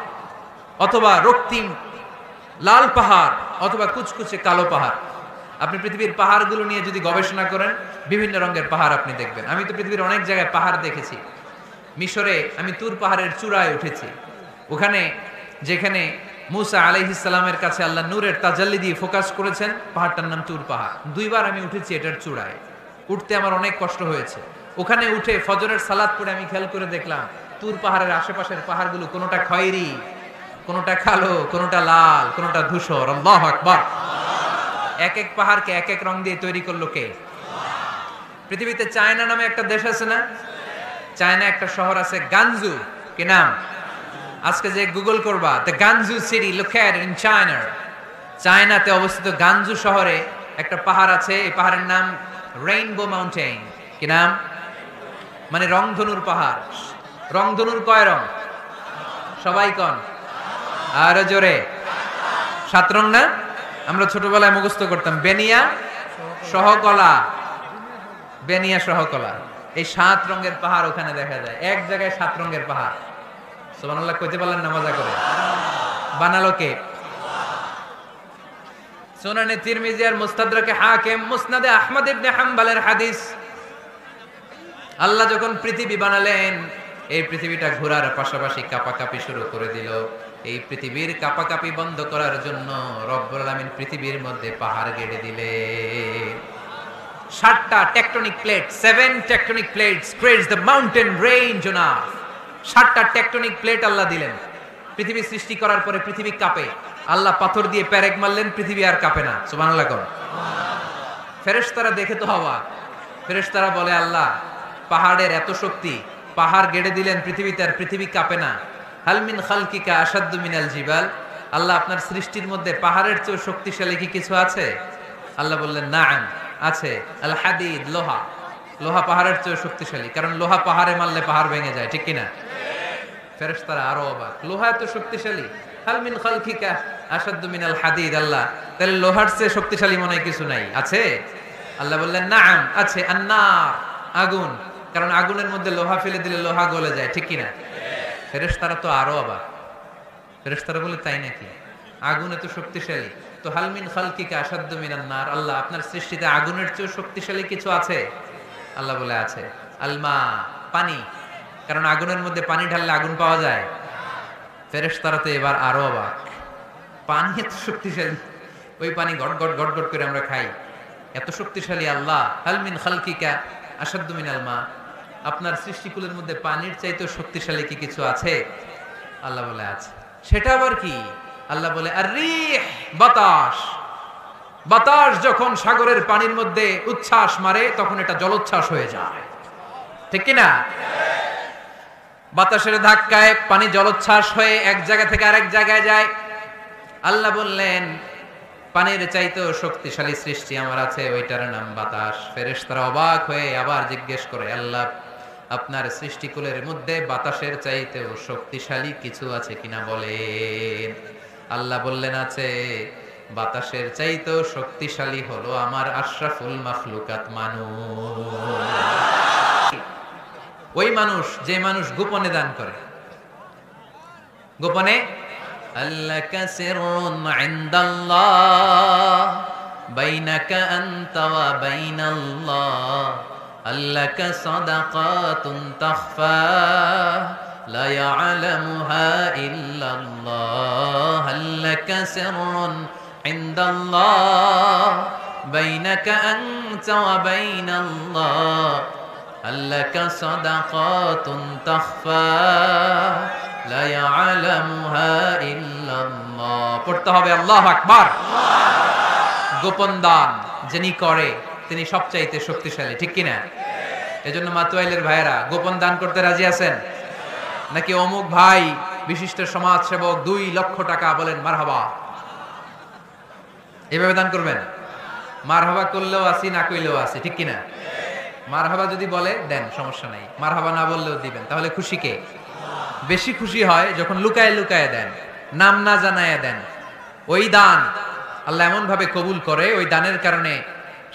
অথবা রক্তিম লাল পাহাড়, অথবা কুচকুচে কালো পাহাড়। আপনি পৃথিবীর পাহাড়গুলো নিয়ে যদি গবেষণা করেন, বিভিন্ন রঙের পাহাড় আপনি দেখবেন। আমি তো পৃথিবীর অনেক জায়গায় পাহাড় দেখেছি। মিশরে আমি তুর পাহাড়ের চূড়ায় উঠেছি। ওখানে যেখানে মুসা আলাইহিস সালামের কাছে আল্লাহ নূরের তাজাল্লি দিয়ে ফোকাস করেছেন, পাহাড়টার নাম তুর পাহাড়। 2 বার আমি উঠেছি এটার চূড়ায়। উঠতে আমার অনেক কষ্ট হয়েছে। ওখানে উঠে ফজরের সালাত পড়ে আমি খেয়াল করে দেখলাম তুর পাহাড়ের আশেপাশের পাহাড়গুলো কোনোটা খয়েরি, কোনোটা কালো, কোনোটা লাল, কোনোটা ধূসর। আল্লাহু আকবার। এক এক পাহাড়কে এক এক রং দিয়ে তৈরি করলো কে? পৃথিবীতে চায়না নামে একটা দেশ আছে না? চায়না একটা শহর আছে গানজু। কি নাম? আজকে যে গুগল করবা, the গানজু city located in China, চায়নাতে অবস্থিত গানজু শহরে একটা পাহাড় আছে। এই পাহাড়ের নাম রেইনবো মাউন্টেন। কি নাম? মানে রংধনুর পাহাড়। রংধনুর কয় রং? সবাই কন, আর জোরে। 7 রং না? আমরা ছোটবেলায় মুখস্থ করতাম, বেনিয়া সহকলা, বেনিয়া সহকলা। এই 7 রঙের পাহাড় ওখানে দেখা যায়। এক জায়গায় 7 রঙের পাহাড়। সুবহানাল্লাহ কইতে পারলেন না? মজা করে বানালো কে? সুনানে তিরমিজি আর মুস্তাদরাকে হাকিম, মুসনাদে আহমদ ইবনে হাম্বলের হাদিস। আল্লাহ যখন পৃথিবী বানালেন, এই পৃথিবীটা ঘোরার পাশাপাশি কাঁপাকাঁপি শুরু করে দিল। এই পৃথিবীর কাঁপাকাঁপি বন্ধ করার জন্য রব্বুল আলামিন পৃথিবীর মধ্যে পাহাড় গেড়ে দিলেন। 7টা tectonic plate, 7 tectonic plates creates the mountain range on earth. 7টা টেকটনিক প্লেট আল্লাহ দিলেন। পৃথিবী সৃষ্টি করার পরে পৃথিবী কাঁপে, আল্লাহ পাথর দিয়ে পেরেক মারলেন, পৃথিবী আর কাঁপে না। সুবহানাল্লাহ কোন। ফেরেশতারা দেখে তো অবাক। ফেরেশতারা বলে, আল্লাহ পাহাড়ের এত শক্তি, পাহাড় গেড়ে দিলেন পৃথিবীতে, আর পৃথিবী কাঁপে না। হাল মিন খালকিকা আশাদ্দু মিনাল জিবাল, আল্লাহ আপনার সৃষ্টির মধ্যে পাহাড়ের চেয়ে শক্তিশালী কি কিছু আছে? আল্লাহ বললেন, নাআম, আছে। আল হাদিদ, লোহা। লোহা পাহাড়ের চেয়ে শক্তিশালী, কারণ লোহা পাহাড়ে মারলে পাহাড় ভেঙে যায়, ঠিক কিনা? ফেরেশতারা আরো অবাক, লোহা এত শক্তিশালী? হাল মিন খালকিকা আশাদ্দু মিনাল হাদিদ, আল্লাহ তাহলে লোহার চেয়ে শক্তিশালী মনে হয় কিছু নাই, আছে? আল্লাহ বললেন, নাআম, আছে। আন্নার, আগুন, কারণ আগুনের মধ্যে লোহা ফেলে দিলে লোহা গলে যায়, ঠিক কিনা? ফেরেশতারা তো আরো অবাক। ফেরেশতারা বলে, তাই নাকি? আগুন এত শক্তিশালী, তো হাল মিন খালকিকা আশাদ্দু মিনান নার, আল্লাহ আপনার সৃষ্টিতে আগুনের চেয়ে শক্তিশালী কিছু আছে? আল্লাহ বলে, আছে। আলমা, পানি, কারণ আগুনের মধ্যে পানি ঢাললে আগুন পাওয়া যায়। ফেরেশতারা তো এবার আরো অবাক, পানি এত শক্তিশালী, ওই পানি গট গট গট গট করে আমরা খাই, এত শক্তিশালী আল্লাহ। হাল মিন খালকিকা আশাদ্দু মিনাল মা, আপনার সৃষ্টিকুলের মধ্যে পানির চাইতে শক্তিশালী কি কিছু আছে? আল্লাহ বলে, আছে। সেটা আবার কি? আল্লাহ বলে, আর রিহ, বাতাস। বাতাস যখন সাগরের পানির মধ্যে উচ্ছ্বাস মারে তখন এটা জলোচ্ছ্বাস হয়ে যায়, ঠিক কিনা? বাতাসের ধাক্কায় পানি জলোচ্ছ্বাস হয়ে এক জায়গা থেকে আরেক জায়গায় যায়। আল্লাহ বললেন, পানির চাইতেও শক্তিশালী সৃষ্টি আমার আছে, ওইটার নাম বাতাস। ফেরেশতারা অবাক হয়ে আবার জিজ্ঞেস করে, আল্লাহ আপনার সৃষ্টিকুলের মধ্যে বাতাসের চাইতেও শক্তিশালী কিছু আছে কিনা বলেন। আল্লাহ বললেন, আছে। বাতাসের চাইতেও শক্তিশালী হলো আমার আশরাফুল মাখলুকাত মানুষ। ওই মানুষ, যে মানুষ গোপনে দান করে। গোপনে, আল্লাকা সিররুন ইনদাল্লাহ বাইনাকা আনতা ওয়া বাইনাল্লাহ, আল্লাকা সাদাকাতুন তাখফা লা ইয়ালামুহা ইল্লাল্লাহ, আল্লাকা সিররুন ইনদাল্লাহ বাইনাকা আনতা ওয়া বাইনাল্লাহ, আল্লাকা সাদাকাতুন তাখফা লা ইয়ালামুহা ইল্লাল্লাহ। পড়তে হবে আল্লাহু আকবার। গোপন দান যিনি করে তিনি সবচাইতে শক্তিশালী, ঠিক কিনা? এজন্য মাতুয়াইলের ভাইয়েরা গোপন দান করতে রাজি আছেন নাকি? অমুক ভাই বিশিষ্ট সমাজ সেবক 2 লক্ষ টাকা, বলেন মারহাবা। এভাবে দান করবেন? মারহাবা করলেও আসি, না কইলেও আসি, ঠিক কিনা? মারহাবা যদি বলে দেন, সমস্যা নাই। মারহাবা না বললেও দিবেন। তাহলে খুশি কে? বেশি খুশি হয় যখন লুকায় লুকায় দেন, নাম না জানায় দেন। ওই দান আল্লাহ এমন ভাবে কবুল করে, ওই দানের কারণে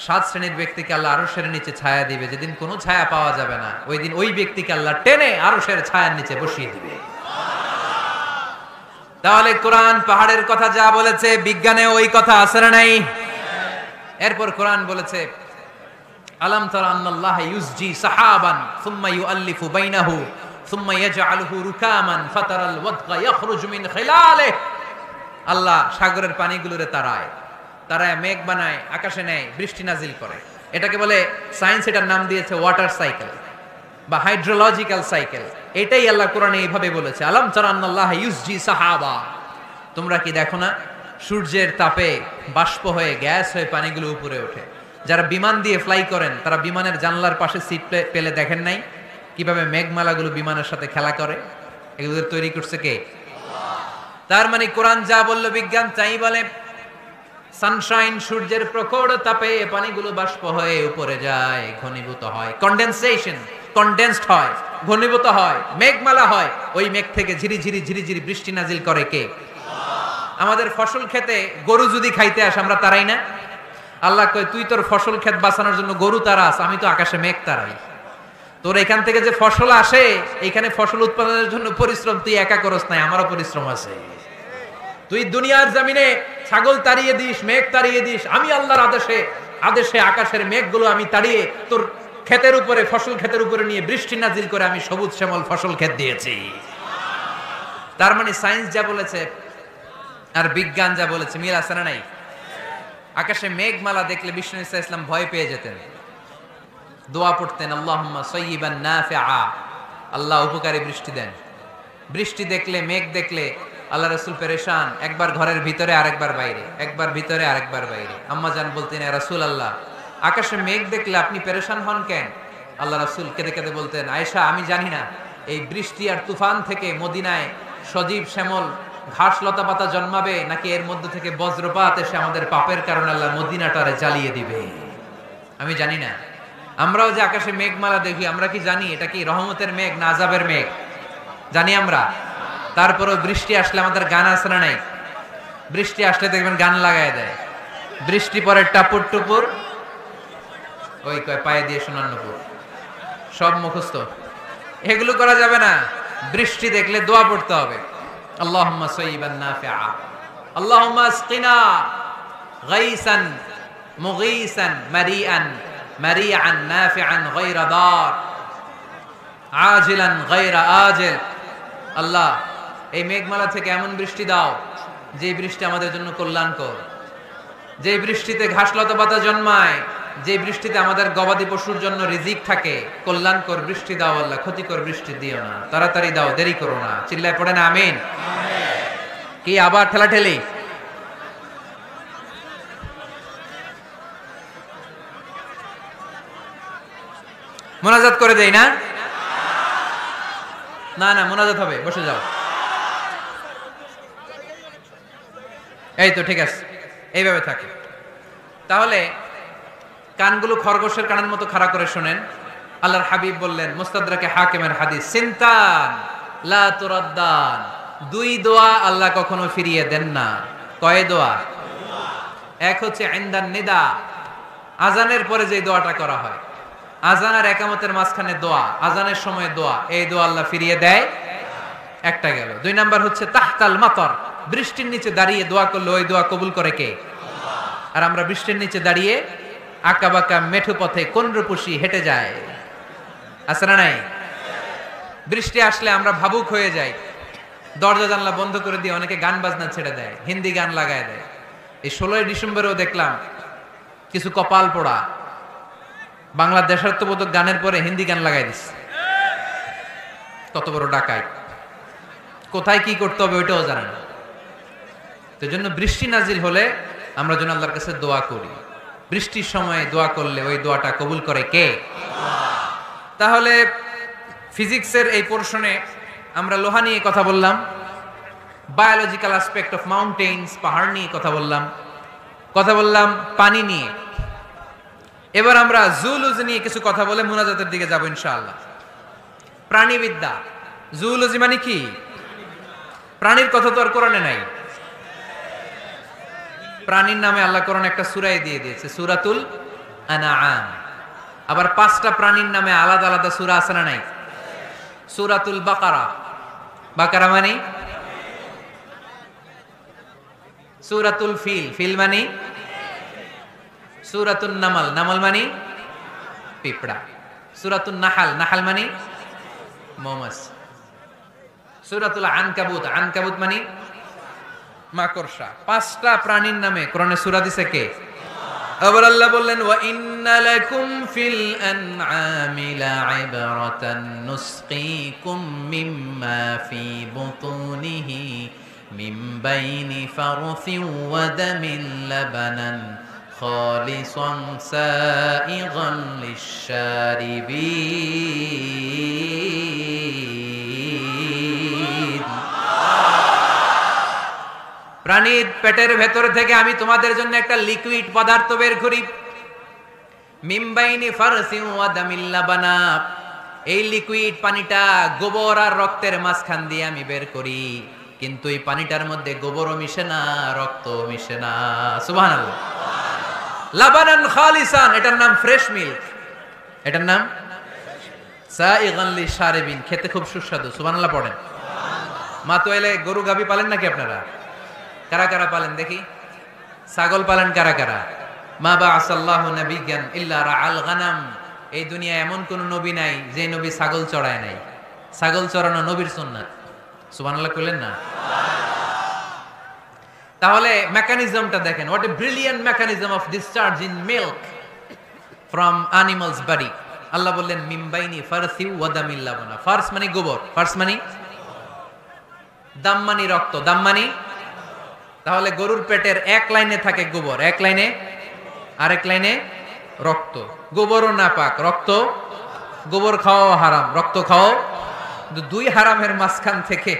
7 শ্রেণীর ব্যক্তিকে আল্লাহ আরশের নিচে ছায়া দিবে, যেদিন কোনো ছায়া পাওয়া যাবে না, ওই দিন ওই ব্যক্তিকে আল্লাহ টেনে আরশের ছায়ার নিচে বসিয়ে দিবে। তাহলে কোরআন পাহাড়ের কথা যা বলেছে, বিজ্ঞানে ওই কথা আছে না নাই? এরপর কোরআন বলেছে, আলাম তারা আন্নাল্লাহা ইউসজি সাহাবান সুম্মা ইউআল্লিফু বাইনাহু সুম্মা ইয়াজআলুহু রুকামান ফাতারাল ওয়াদকা ইয়াখরুজু মিন খিলালিহি, আল্লাহ সাগরের পানিগুলোরে তারায় মেঘ বানায়, আকাশে নেয়, বৃষ্টি নাজিল করে। এটাকে বলে, সায়েন্স এটার নাম দিয়েছে ওয়াটার সাইকেল বা হাইড্রোলজিক্যাল সাইকেল। এটাই আল্লাহ কোরআনে এইভাবে বলেছে, আলাম তারা আন্নাল্লাহা ইউসজি সাহাবা, তোমরা কি দেখো না সূর্যের তাপে বাষ্প হয়ে, গ্যাস হয়ে পানিগুলো উপরে ওঠে। যারা বিমান দিয়ে ফ্লাই করেন তারা বিমানের জানলার পাশে সিট পেলে দেখেন নাই কিভাবে মেঘমালাগুলো বিমানের সাথে খেলা করে? এগুলো তৈরি করছে কে? তার মানে কোরআন যা বললো বিজ্ঞান তাই বলে। সানশাইন, সূর্যের প্রখর তাপে পানিগুলো বাষ্প হয়ে উপরে যায়, ঘনীভূত হয়, কন্ডেনসেশন, কন্ডেন্সড হয়, ঘনীভূত হয়, মেঘমালা হয়। ওই মেঘ থেকে ঝিরি ঝিরি ঝিরি ঝিরি বৃষ্টি নাজিল করে কে? আমাদের ফসল খেতে গরু যদি খাইতে আসে আমরা তারাই না? আল্লাহ কয়, তুই তোর ফসল ক্ষেত বাঁচানোর জন্য গরু তারাস, আমি তো আকাশে মেঘ তারাই। তোর এখান থেকে যে ফসল আসে, এইখানে ফসল উৎপাদনের জন্য পরিশ্রম তুই একা করস নাই, আমারও পরিশ্রম আছে। তুই দুনিয়ার জমিনে ছাগল তাড়িয়ে দিস, মেঘ তাড়িয়ে দিস, আমি আল্লাহর আদেশে আকাশের মেঘগুলো আমি তাড়িয়ে তোর ক্ষেতের উপরে, ফসল ক্ষেতের উপরে নিয়ে বৃষ্টি নাজিল করে আমি সবুজ শ্যামল ফসল ক্ষেত দিয়েছি। তার মানে সায়েন্স যা বলেছে আর বিজ্ঞান যা বলেছে মিল আছে না নাই? আকাশে মেঘমালা দেখলে বিষ্ণু ইসা ইসলাম ভয় পেয়ে যেতেন, দোয়া পড়তেন, আল্লাহুম্মা সাইয়্যিবান নাফিআ, আল্লাহ উপকারী বৃষ্টি দেন। বৃষ্টি দেখলে, মেঘ দেখলে আল্লাহ রাসূল পেরেশান, একবার ঘরের ভিতরে আরেকবার বাইরে, একবার ভিতরে আরেকবার বাইরে। আম্মা জান বলতেন, ইয়া রাসূলুল্লাহ, আকাশে মেঘ দেখলে আপনি পেরেশান হন কেন? আল্লাহ রাসূল কেঁদে কেঁদে বলতেন, আয়েশা, আমি জানি না এই বৃষ্টি আর তুফান থেকে মদিনায় সজীব শ্যামল ঘাস লতা পাতা জন্মাবে, নাকি এর মধ্যে থেকে বজ্রপাত এসে আমাদের পাপের কারণে আল্লাহ মদিনাটারে জ্বালিয়ে দিবে। আমি জানি না। আমরাও যে আকাশে মেঘমালা দেখি, আমরা কি জানি এটা কি রহমতের মেঘ না আযাবের মেঘ? জানি আমরা। তারপরও বৃষ্টি আসলে আমাদের গান আছে না নাই? বৃষ্টি আসলে দেখবেন গান লাগায় দেয়। বৃষ্টি পরে টাপুর টুপুর, ওই কয় পায়ে দিয়ে শোনার নপুর, সব মুখস্থ। এগুলো করা যাবে না। বৃষ্টি দেখলে দোয়া পড়তে হবে, আল্লাহুম্মা সাইয়্যিবান নাফিআ, আল্লাহুম্মা আসকিনা গাইসান মুগীসান মারিআন মারিআন নাফিআন গায়রা দার আজিলান গায়রা আজিল। আল্লাহ, এই মেঘমালা থেকে এমন বৃষ্টি দাও যে বৃষ্টি আমাদের জন্য কল্যাণকর, যে বৃষ্টিতে ঘাস লতা পাতা জন্মায়, যে বৃষ্টিতে আমাদের গবাদি পশুর জন্য রিজিক থাকে। কল্যাণকর বৃষ্টি দাও আল্লাহ, ক্ষতিকর বৃষ্টি দিও না, তাড়াতাড়ি দাও, দেরি করো না। চিল্লায় পড়ে না আমিন? কি আবার ঠেলাঠেলি? মোনাজাত করে দেই না? না না, মোনাজাত হবে, বসে যাও। এই তো ঠিক আছে, এইভাবে থাকে। তাহলে কানগুলো খরগোশের কানের মতো খাড়া করে শোনেন। আল্লাহর হাবিব বললেন, মুস্তাদরাকে হাকিমের হাদিস, সিনতান লা তুরাদ্দান, দুই দোয়া আল্লাহ কখনো ফিরিয়ে দেন না। কয় দোয়া? এক হচ্ছে ইনদান নিদা, আজানের পরে যে দোয়াটা করা হয়, আজান আর একামতের মাঝখানে দোয়া, আজানের সময় দোয়া, এই দোয়া আল্লাহ ফিরিয়ে দেয়, একটা গেল। দুই নাম্বার হচ্ছে তাহতাল মাতর, বৃষ্টির নিচে দাঁড়িয়ে দোয়া করলে ওই দোয়া কবুল করে কে? আর আমরা বৃষ্টির নিচে দাঁড়িয়ে আঁকা বাঁকা মেঠো পথে কোন রূপসী হেঁটে যায়, আছে না নাই? বৃষ্টি আসলে আমরা ভাবুক হয়ে যাই, দরজা জানলা বন্ধ করে দিয়ে অনেকে গান বাজনা ছেড়ে দেয়, হিন্দি গান লাগায় দেয়। এই 16ই ডিসেম্বরেও দেখলাম কিছু কপাল পোড়া বাংলা দেশাত্মবোধক গানের পরে হিন্দি গান লাগাই দিচ্ছে। কত বড় ডাকাই, কোথায় কি করতে হবে ওইটাও জানে না। তো জন্য বৃষ্টি নাজিল হলে আমরা যেন আল্লাহর কাছে দোয়া করি। বৃষ্টির সময় দোয়া করলে ওই দোয়াটা কবুল করে কে? তাহলে ফিজিক্সের এই পোরশনে আমরা লোহা নিয়ে কথা বললাম, বায়োলজিক্যাল অ্যাসপেক্ট অফ মাউন্টেইনস, পাহাড় নিয়ে কথা বললাম পানি নিয়ে। এবার আমরা জুলজি নিয়ে কিছু কথা বলে মুনাজাতের দিকে যাব ইনশাআল্লাহ। প্রাণীবিদ্যা, জুলজি মানে কি? প্রাণীর কথা তো আর কোরআনে নাই। প্রাণীর নামে আল্লাহ কোরআন একটা সূরায় দিয়ে দিয়েছে, সূরাতুল আনআম। আবার 5টা প্রাণীর নামে আলাদা আলাদা সূরা আছে না নাই? সূরাতুল বাকারা, বাকারা মানে সূরাতুল ফিল, ফিল মানে সূরাতুন নামাল, নামাল মানে পিঁপড়া। সূরাতুন নাহাল, নাহাল মানে মৌমাছি। সূরাতুল আনকাবুত, আনকাবুত মানে মাকড়সা। 5টা প্রাণীর নামে কোরআনে সূরা দিছে কে? আবার আল্লাহ বললেন, ওয়া ইন্না লাকুম ফিল আনআমি লা'iবরাতান নুসকিকুম মিম্মা ফি বুতুনিহি মিন বাইনি ফারথিন ওয়া দামিন লাবানান খালিসান সাইগান লিশ-শারিবিন। প্রাণীর পেটের ভেতর থেকে আমি তোমাদের জন্য একটা লিকুইড পদার্থ বের করি, মিন বাইনি ফারসিন ওয়া দামিন লাবানা। এই লিকুইড পানিটা গোবর আর রক্তের মাঝখান দিয়ে আমি বের করি, কিন্তু এই পানিটার মধ্যে গোবরও মিশে না, রক্তও মিশে না। সুবহানাল্লাহ। লাবানান খালিসান, এটার নাম ফ্রেশ মিল্ক, এটার নাম সাইগান লিশ-শারিবিন, খেতে খুব সুস্বাদু। সুবহানাল্লাহ পড়েন। মা তো এলে গরু গাবি পালেন নাকি আপনারা? কারা কারা পালেন দেখি? ছাগল পালেন কারা কারা? মা বাআসাল্লাহু নাবিয়্যান ইল্লা রাআল গানাম। এই দুনিয়ায় এমন কোন নবী নাই যে নবী ছাগল চড়ায় নাই। ছাগল চড়ানো নবীর সুন্নাত। সুবহানাল্লাহ কইলেন না? তাহলে মেকানিজমটা দেখেন, what a brilliant mechanism of discharge in milk from animals body. আল্লাহ বললেন মিন বাইনি ফারসি ওয়া দামিল লাবানা। ফারস মানে গোবর, ফারস মানে দাম মানি রক্ত, দাম মানি। তাহলে গরুর পেটের এক লাইনে থাকে গোবর, এক লাইনে, আরেক লাইনে রক্ত। গোবরও নাপাক, রক্ত, গোবর খাওয়াও হারাম, রক্ত খাওয়াও। দুই হারামের মাঝখান থেকে,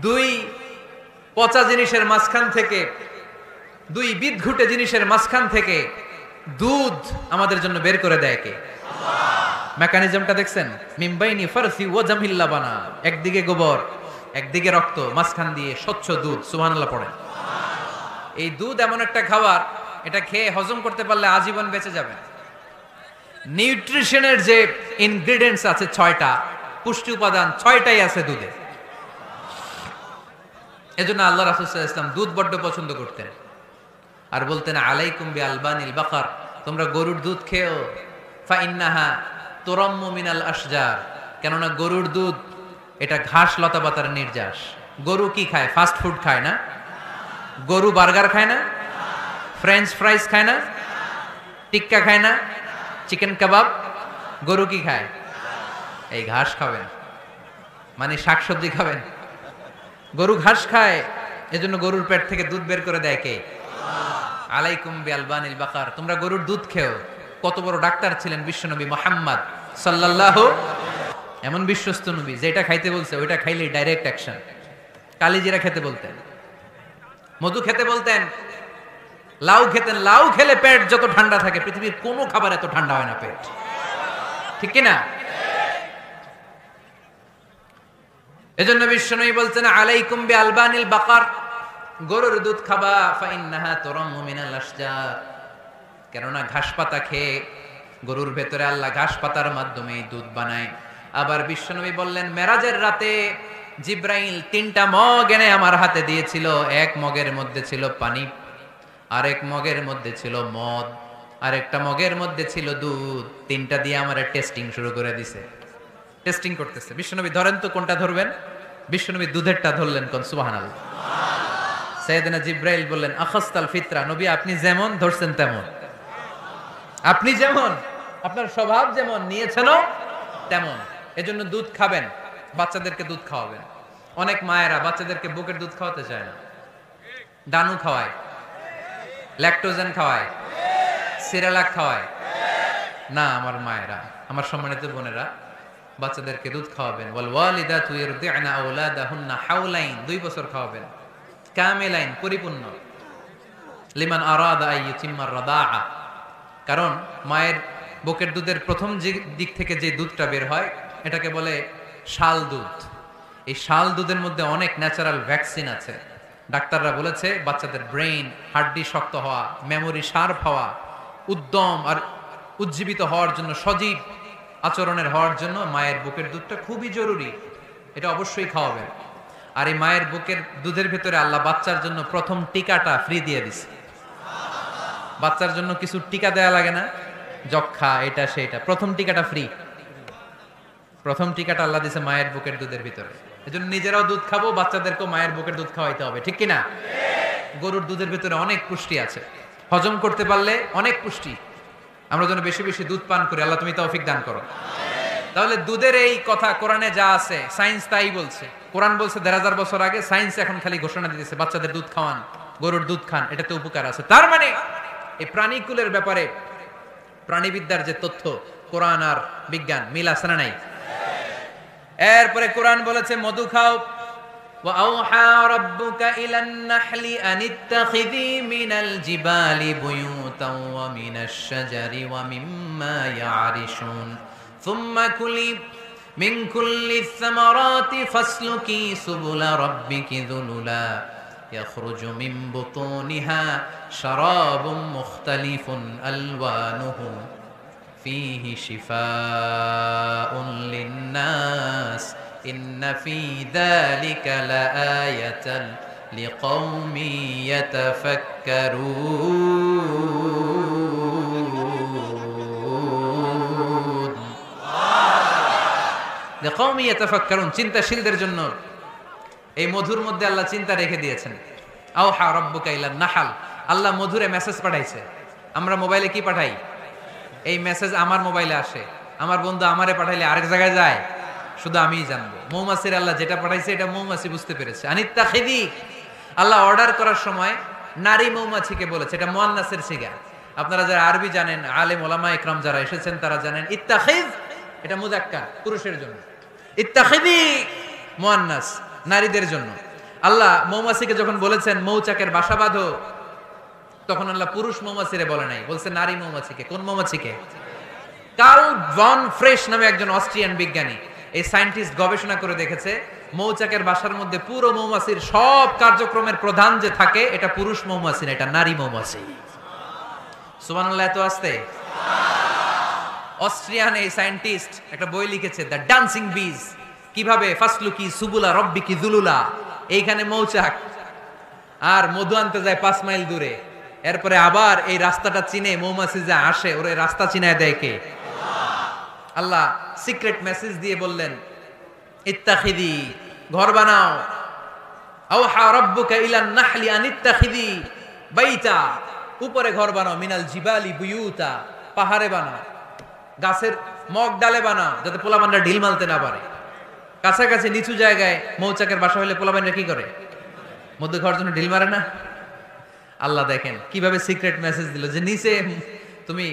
দুই পচা জিনিসের মাঝখান থেকে, দুই বিদঘুটে জিনিসের মাঝখান থেকে দুধ আমাদের জন্য বের করে দেয় কে? মেকানিজমটা দেখছেন? মিম্বাইনি ফারসি ও জামিল্লা বানা, একদিকে গোবর একদিকে রক্ত, মাঝখান দিয়ে স্বচ্ছ দুধ। সুবহানাল্লাহ পড়েন। এই দুধ এমন একটা খাবার, এটা খেয়ে হজম করতে পারলে আজীবন বেঁচে যাবে। নিউট্রিশনের যে ইনগ্রেডিয়েন্টস আছে 6টা, পুষ্টি উপাদান 6টাই আছে দুধে। এজন্য আল্লাহ রাসূল সাল্লাল্লাহু আলাইহি ওয়াসাল্লাম দুধ বড্ড পছন্দ করতেন, আর বলতেন আলাইকুম বি আলবানিল বাকার, তোমরা গরুর দুধ খেও। ফা ইন্নাহা তুরাম্মু মিনাল আশজার, কেননা গরুর দুধ এটা ঘাস লতা পাতার নির্যাস। গরু কি খায়? ফাস্ট ফুড খায় না? গরু বার্গার খায় না? ফ্রেঞ্চ ফ্রাইজ খায় না? টিক্কা খায় না? চিকেন কাবাব? গরু কি খায়? এই ঘাস খাবেন, মানে শাকসবজি খাবেন। গরু ঘাস খায়, এজন্য গরুর পেট থেকে দুধ বের করে দেয় কে? আলাইকুম বি আলবানিল বাকার, তোমরা গরুর দুধ খেও। কত বড় ডাক্তার ছিলেন বিশ্বনবী মুহাম্মদ সাল্লাল্লাহু, এমন বিশ্বস্ত নবী, যেটা খাইতে বলছে ওইটা খাইলেই ডাইরেক্ট অ্যাকশন। কালিজিরা খেতে বলতেন, মধু খেতে বলতেন, লাউ খেতেন। লাউ খেলে পেট যত ঠান্ডা থাকে, পৃথিবীর কোনো খাবার এত ঠান্ডা হয় না পেট, ঠিক কিনা? এজন্য বিশ্বনবী বলছেন আলাইকুম বি আলবানিল বাকার, গরুর দুধ খাবা। ফা ইন্নাহা তুরাম্মু মিনাল আশজার, কেননা ঘাস পাতা খেয়ে গরুর ভেতরে আল্লাহ ঘাস পাতার মাধ্যমে দুধ বানায়। আবার বিশ্বনবী বললেন মেরাজের রাতে জিব্রাইল 3টা মগ এনে আমার হাতে দিয়েছিল। এক মগের মধ্যে ছিল পানি, আরেক মগের মধ্যে ছিল মদ, আরেকটা মগের মধ্যে ছিল দুধ। 3টা দিয়ে আমার টেস্টিং শুরু করে দিছে, টেস্টিং করতেছে। বিশ্বনবী ধরেন তো কোনটা ধরবেন? বিশ্বনবী দুধেরটা ধরলেন, কোন সুবহানাল্লাহ। সাইয়েদনা জিব্রাইল বললেন আখাস্তাল ফিতরা, নবী আপনি যেমন ধরছেন তেমন, আপনি যেমন, আপনার স্বভাব যেমন, নিয়েছেনও তেমন। এজন্য দুধ খাবেন, বাচ্চাদেরকে দুধ খাওয়াবেন। অনেক মায়েরা বাচ্চাদেরকে বুকের দুধ খাওয়াতে চায় না, ডানু খাওয়ায়, ল্যাকটোজেন খাওয়ায়, সিরালাক খাওয়ায় না। আমার মায়েরা, আমার সম্মানিত বোনেরা, বাচ্চাদেরকে দুধ খাওয়াবেন। ওয়াল ওয়ালিদাতু ইরদি'না আওলাদাহুন্না হাওলাইন, 2 বছর খাওয়াবেন, কামিলাইন, পরিপূর্ণ। লিমান আরাদা আন ইউতিম্মার রাদাআ, কারণ মায়ের বুকের দুধের প্রথম দিক থেকে যে দুধটা বের হয় এটাকে বলে শাল দুধ। এই শাল দুধের মধ্যে অনেক ন্যাচারাল ভ্যাকসিন আছে। ডাক্তাররা বলেছে বাচ্চাদের ব্রেইন, হাড্ডি শক্ত হওয়া, মেমোরি শার্প হওয়া, উদ্যম আর উজ্জীবিত হওয়ার জন্য, সজীব আচরণের হওয়ার জন্য মায়ের বুকের দুধটা খুবই জরুরি। এটা অবশ্যই খাওয়াবেন। আর এই মায়ের বুকের দুধের ভেতরে আল্লাহ বাচ্চার জন্য প্রথম টিকাটা ফ্রি দিয়ে দিছে। বাচ্চার জন্য কিছু টিকা দেয়া লাগে না, যক্ষা, এটা সেটা, প্রথম টিকাটা ফ্রি। প্রথম টিকাটা আল্লাহ দিছে মায়ের বুকের দুধের ভিতরে। এজন্য নিজেরাও দুধ খাবো, বাচ্চাদেরকেও মায়ের বুকের দুধ খাওয়াইতে হবে, ঠিক কিনা? গরুর দুধের ভিতরে অনেক পুষ্টি আছে, হজম করতে পারলে অনেক পুষ্টি। আমরা যেন বেশি বেশি দুধ পান করি, আল্লাহ তুমি তৌফিক দান করো। তাহলে দুধের এই কথা কোরআনে যা আছে, সায়েন্স তাই বলছে। কোরআন বলছে 1000 বছর আগে, সায়েন্স এখন খালি ঘোষণা দিতেছে বাচ্চাদের দুধ খাওয়ান, গরুর দুধ খান, এটাতে উপকার আছে। তার মানে এই প্রাণীকুলের ব্যাপারে প্রাণীবিদ্যার যে তথ্য, কোরআন আর বিজ্ঞান মিল আছে না নাই? এরপরে কোরআন বলেছে মধু খাও। ওয়া আওহা রাব্বুকা ইলান নাহলি আনিত্তাখিযি মিনাল জিবালি বুয়ুতান ওয়া মিনাশ শাজারি ওয়া মিম্মা ইয়ারিশুন সুম্মা কুলি মিন কুল্লিস সামারাতি ফাসলুকি সুবুলা রাব্বিকি যুলুলা ইয়াখরুজু মিন বুতুনিহা শারাবুম মুখতালিফুন আলওয়ানুহু ফীহি শিফাউন লিন্নাস ইন্না ফী যালিকা লাআয়াতান লিকওমি ইয়াতাফাক্কারুন। লিকওমি ইয়াতাফাক্কারুন, চিন্তাশীলদের জন্য এই মধুর মধ্যে আল্লাহ চিন্তা রেখে দিয়েছেন। আওহা রাব্বুকা ইলান নাহাল, আল্লাহ মধুরে মেসেজ পাঠাইছে। আমরা মোবাইলে কি পাঠাই? এই মেসেজ আমার মোবাইলে আসে, আমার বন্ধু আমারে পাঠাইলে আরেক জায়গায় যায়, শুধু আমিই জানবো। মৌমাছির আল্লাহ যেটা পাঠাইছে এটা মৌমাছি বুঝতে পেরেছে। আনিত্তাখিদি, আল্লাহ অর্ডার করার সময় নারী মৌমাছিকে বলেছে, এটা মুয়ান্নাসের সিগা। আপনারা যারা আরবি জানেন, আলেম ওলামা ইকরাম যারা এসেছেন তারা জানেন ইত্তাখিজ এটা মুযাক্কার, পুরুষের জন্য। ইত্তাখিদি মুয়ান্নাস, নারীদের জন্য। আল্লাহ মৌমাছিকে যখন বলেছেন মৌচাকের বাসা বাঁধো, তখন আল্লাহ পুরুষ মৌমাছিরে বলে নাই, বলছে নারী মৌমাছিকে। কোন মৌমাছিকে? কার্ল ভন ফ্রেশ নামে একজন অস্ট্রিয়ান বিজ্ঞানী, এই সায়েন্টিস্ট গবেষণা করে দেখেছে মৌচাকের বাসার মধ্যে পুরো মৌমাছির সব কার্যক্রমের প্রধান যে থাকে এটা পুরুষ মৌমাছি না, এটা নারী মৌমাছি। সুবহানাল্লাহ, এত আসতে। অস্ট্রিয়ান এই সায়েন্টিস্ট একটা বই লিখেছে, দ্য ডান্সিং বিজ, কিভাবে ফাসলুকি সুবুলা রব্বিকি যুলুলা। এইখানে মৌচাক আর মধু আনতে যায় 5 মাইল দূরে, এরপরে আবার এই রাস্তাটা চিনে মৌমাছি যা আসে ওরে রাস্তা চিনায় দেয় কে? আল্লাহ সিক্রেট মেসেজ দিয়ে বললেন ইত্তাখিদি, ঘর বানাও। আওহা রাব্বুকা ইলান নাহলি আন ইত্তাখিদি বাইতা, উপরে ঘর বানাও। মিনাল জিবালি বুয়ুতা, পাহাড়ে বানাও, গাছের মগ ডালে বানাও, যাতে পোলাপানরা ঢিল মারতে না পারে। কাছাকাছি নিচু জায়গায় মৌচাকের বাসা হলে পোলাপানরা কি করে? মধ্যে ঘর জন্য ঢিল মারে না? আল্লাহ দেখেন কিভাবে সিক্রেট মেসেজ দিল যে নিচে তুমি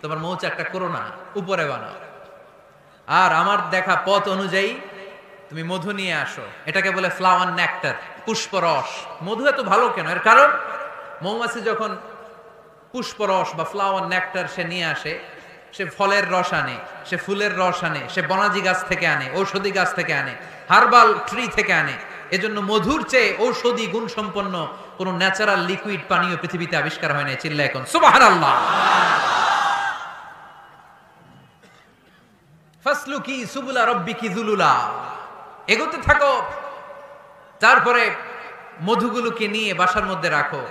তোমার মৌচাকটা করো না, উপরে বানাও। আর আমার দেখা পথ অনুযায়ী তুমি মধু নিয়ে আসো। এটাকে বলে ফ্লাওয়ার নেক্টার, পুষ্পরস। মধু এত ভালো কেন? এর কারণ মৌমাছি যখন পুষ্পরস বা ফ্লাওয়ার নেক্টার সে নিয়ে আসে, সে ফলের রস আনে, সে ফুলের রস আনে, সে বনাজি গাছ থেকে আনে, ঔষধি গাছ থেকে আনে, হার্বাল ট্রি থেকে আনে। এজন্য মধুর চেয়ে ঔষধি গুণ সম্পন্ন কোন ন্যাচারাল লিকুইড পানীয় পৃথিবীতে আবিষ্কার হয় না। চিল্লায় কোন সুবহানাল্লাহ। ফাসলুকি সুবুলা রব্বিকি যুলুলা, এগোতে থাকো। তারপরে মধুগুলোকে নিয়ে বাসার মধ্যে রাখো।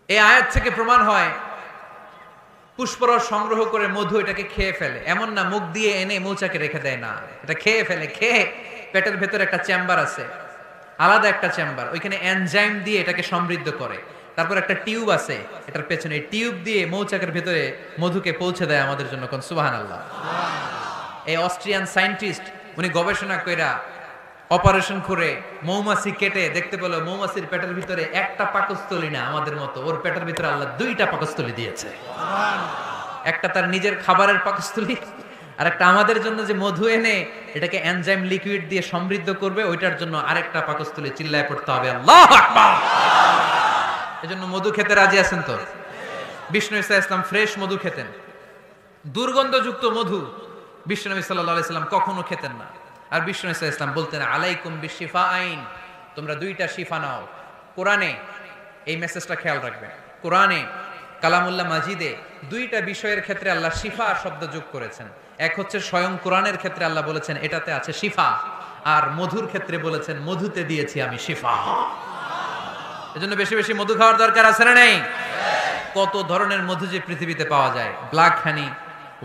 এই আয়াত থেকে প্রমাণ হয় পুষ্পরস সংগ্রহ করে মধু এটাকে খেয়ে ফেলে, এমন না মুখ দিয়ে এনে মৌচাকে রেখে দেয় না, এটা খেয়ে ফেলে। খেয়ে পেটের ভেতরে একটা চেম্বার আছে, আলাদা একটা চেম্বার, ওইখানে এনজাইম দিয়ে এটাকে সমৃদ্ধ করে। তারপর একটা টিউব আছে এটার পেছনে, টিউব দিয়ে মৌচাকের ভেতরে মধুকে পৌঁছে দেয় আমাদের জন্য। কোন সুবহানাল্লাহ। এই অস্ট্রিয়ান সায়েন্টিস্ট উনি গবেষণা কইরা অপারেশন করে মৌমাছি কেটে দেখতে পেল মৌমাছির পেটের ভিতরে একটা পাকস্থলী না আমাদের মতো, ওর পেটের ভিতরে আল্লাহ 2টা পাকস্থলী দিয়েছে। একটা তার নিজের খাবারের পাকস্থলী, আর একটা আমাদের জন্য যে মধু এনে এটাকে এনজাইম লিকুইড দিয়ে সমৃদ্ধ করবে, ওইটার জন্য আরেকটা পাকস্থলী। চিল্লায় পড়তে হবে আল্লাহু আকবার। এজন্য মধু খেতে রাজি আছেন তো? বিষ্ণু ঈসা ইসলাম ফ্রেশ মধু খেতেন। দুর্গন্ধযুক্ত মধু বিশ্বনবী সাল্লাল্লাহু আলাইহি সাল্লাম কখনো খেতেন না। আর বিষ্ণু ঈসা ইসলাম বলতেন আলাইকুম বিশিফাইন, তোমরা 2টা শিফা নাও। কোরআনে এই মেসেজটা খেয়াল রাখবেন, কোরআনে কালামুল্লাহ মাজিদে 2টা বিষয়ের ক্ষেত্রে আল্লাহ শিফা শব্দ যোগ করেছেন। এক হচ্ছে স্বয়ং কোরআনের ক্ষেত্রে আল্লাহ বলেছেন এটাতে আছে শিফা, আর মধুর ক্ষেত্রে বলেছেন মধুতে দিয়েছি আমি শিফা। এজন্য বেশি বেশি মধু খাওয়ার দরকার আছে না নেই? কত ধরনের মধু যে পৃথিবীতে পাওয়া যায়, ব্ল্যাক হানি,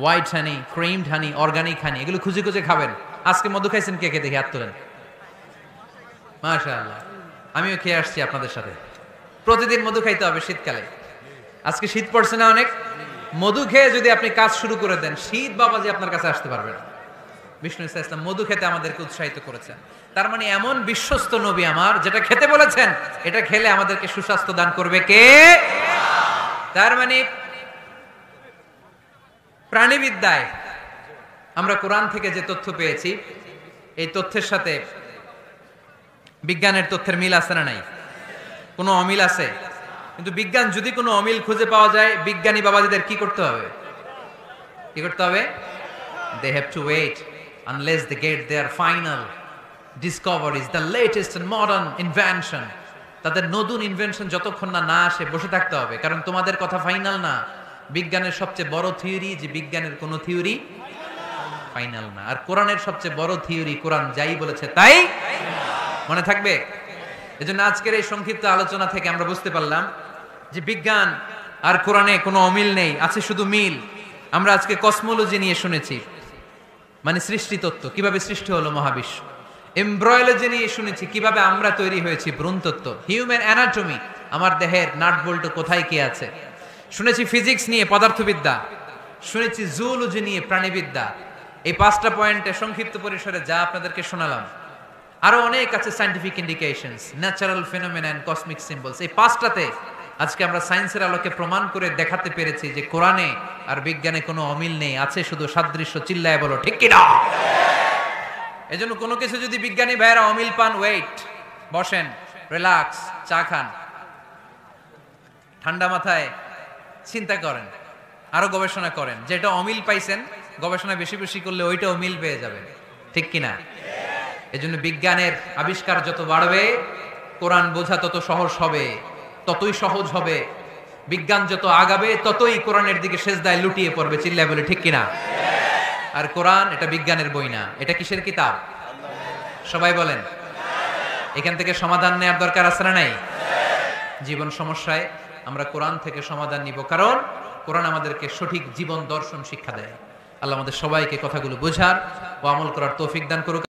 হোয়াইট হানি, ক্রিমড হানি, অর্গানিক হানি, এগুলো খুঁজে খুঁজে খাবেন। আজকে মধু খাইছেন কে কে? দেখি হাত তোলেন। মাশাআল্লাহ, আমিও খেয়ে আসছি আপনাদের সাথে। প্রতিদিন মধু খাইতে হবে শীতকালে। আজকে শীত পড়ছে না অনেক? মধু খেয়ে যদি আপনি কাজ শুরু করে দেন, শীত বাবাজি আপনার কাছে আসতে পারবে না। বিষ্ণু ঈসা ইসলাম মধু খেতে আমাদেরকে উৎসাহিত করেছেন। তার মানে এমন বিশ্বস্ত নবী আমার, যেটা খেতে বলেছেন এটা খেলে আমাদেরকে সুস্বাস্থ্য দান করবে কে? তার মানে প্রাণীবিদ্যায় আমরা কোরআন থেকে যে তথ্য পেয়েছি, এই তথ্যের সাথে বিজ্ঞানের তথ্যের মিল আছে না নাই? কোনো অমিল আছে? কিন্তু বিজ্ঞান যদি কোনো অমিল খুঁজে পাওয়া যায়, বিজ্ঞানী বাবাজিদের কি করতে হবে? কি করতে হবে? They have to wait unless they get their final discoveries, the latest and modern invention. তাদের নতুন ইনভেনশন যতক্ষণ না আসে বসে থাকতে হবে, কারণ তোমাদের কথা ফাইনাল না। বিজ্ঞানের সবচেয়ে বড় থিওরি যে বিজ্ঞানের কোনো থিওরি ফাইনাল না। আর কোরআনের সবচেয়ে বড় থিওরি কোরআন যাই বলেছে তাই মনে থাকবে। এজন্য আজকের এই সংক্ষিপ্ত আলোচনা থেকে আমরা বুঝতে পারলাম যে বিজ্ঞান আর কোরআনে কোনো অমিল নেই, আছে শুধু মিল। আমরা আজকে কসমোলজি নিয়ে শুনেছি, মানে সৃষ্টি তত্ত্ব, কিভাবে সৃষ্টি হলো মহাবিশ্ব। এমব্রয়োলজি নিয়ে শুনেছি, কিভাবে আমরা তৈরি হয়েছি, ভ্রূণ তত্ত্ব। হিউম্যান অ্যানাটমি, আমার দেহের নাট বল্টু কোথায় কি আছে। শুনেছি ফিজিক্স নিয়ে, পদার্থবিদ্যা। শুনেছি জুওলজি নিয়ে, প্রাণীবিদ্যা। এই 5টা পয়েন্টে সংক্ষিপ্ত পরিসরে যা আপনাদেরকে শোনালাম, আরো অনেক আছে scientific indications, natural phenomena and cosmic symbols. এই 5টাতে আজকে আমরা সায়েন্সের আলোকে প্রমাণ করে দেখাতে পেরেছি যে কোরআনে আর বিজ্ঞানে কোনো অমিল নেই, আছে শুধু সাদৃশ্য। চিল্লায় বলো ঠিক কি না? এজন্য কোনো কিছু যদি বিজ্ঞানী ভাইয়েরা অমিল পান, ওয়েট, বসেন, রিল্যাক্স, চা খান, ঠান্ডা মাথায় চিন্তা করেন, আরো গবেষণা করেন। যেটা অমিল পাইছেন, গবেষণা বেশি বেশি করলে ওইটা অমিল পেয়ে যাবেন, ঠিক কিনা? এজন্য বিজ্ঞানের আবিষ্কার যত বাড়বে, কোরআন বোঝা তত সহজ হবে, ততই সহজ হবে। বিজ্ঞান যত আগাবে, ততই কোরআনের দিকে সেজদায় লুটিয়ে পড়বে। চিল্লায় বলে ঠিক কিনা? আর কোরআন এটা বিজ্ঞানের বই না, এটা কিসের কিতাব? সবাই বলেন। এখান থেকে সমাধান নেওয়ার দরকার আছে না নাই? জীবন সমস্যায় আমরা কোরআন থেকে সমাধান নিব, কারণ কোরআন আমাদেরকে সঠিক জীবন দর্শন শিক্ষা দেয়। আল্লাহ আমাদের সবাইকে কথাগুলো বোঝার ও আমল করার তৌফিক দান করুক।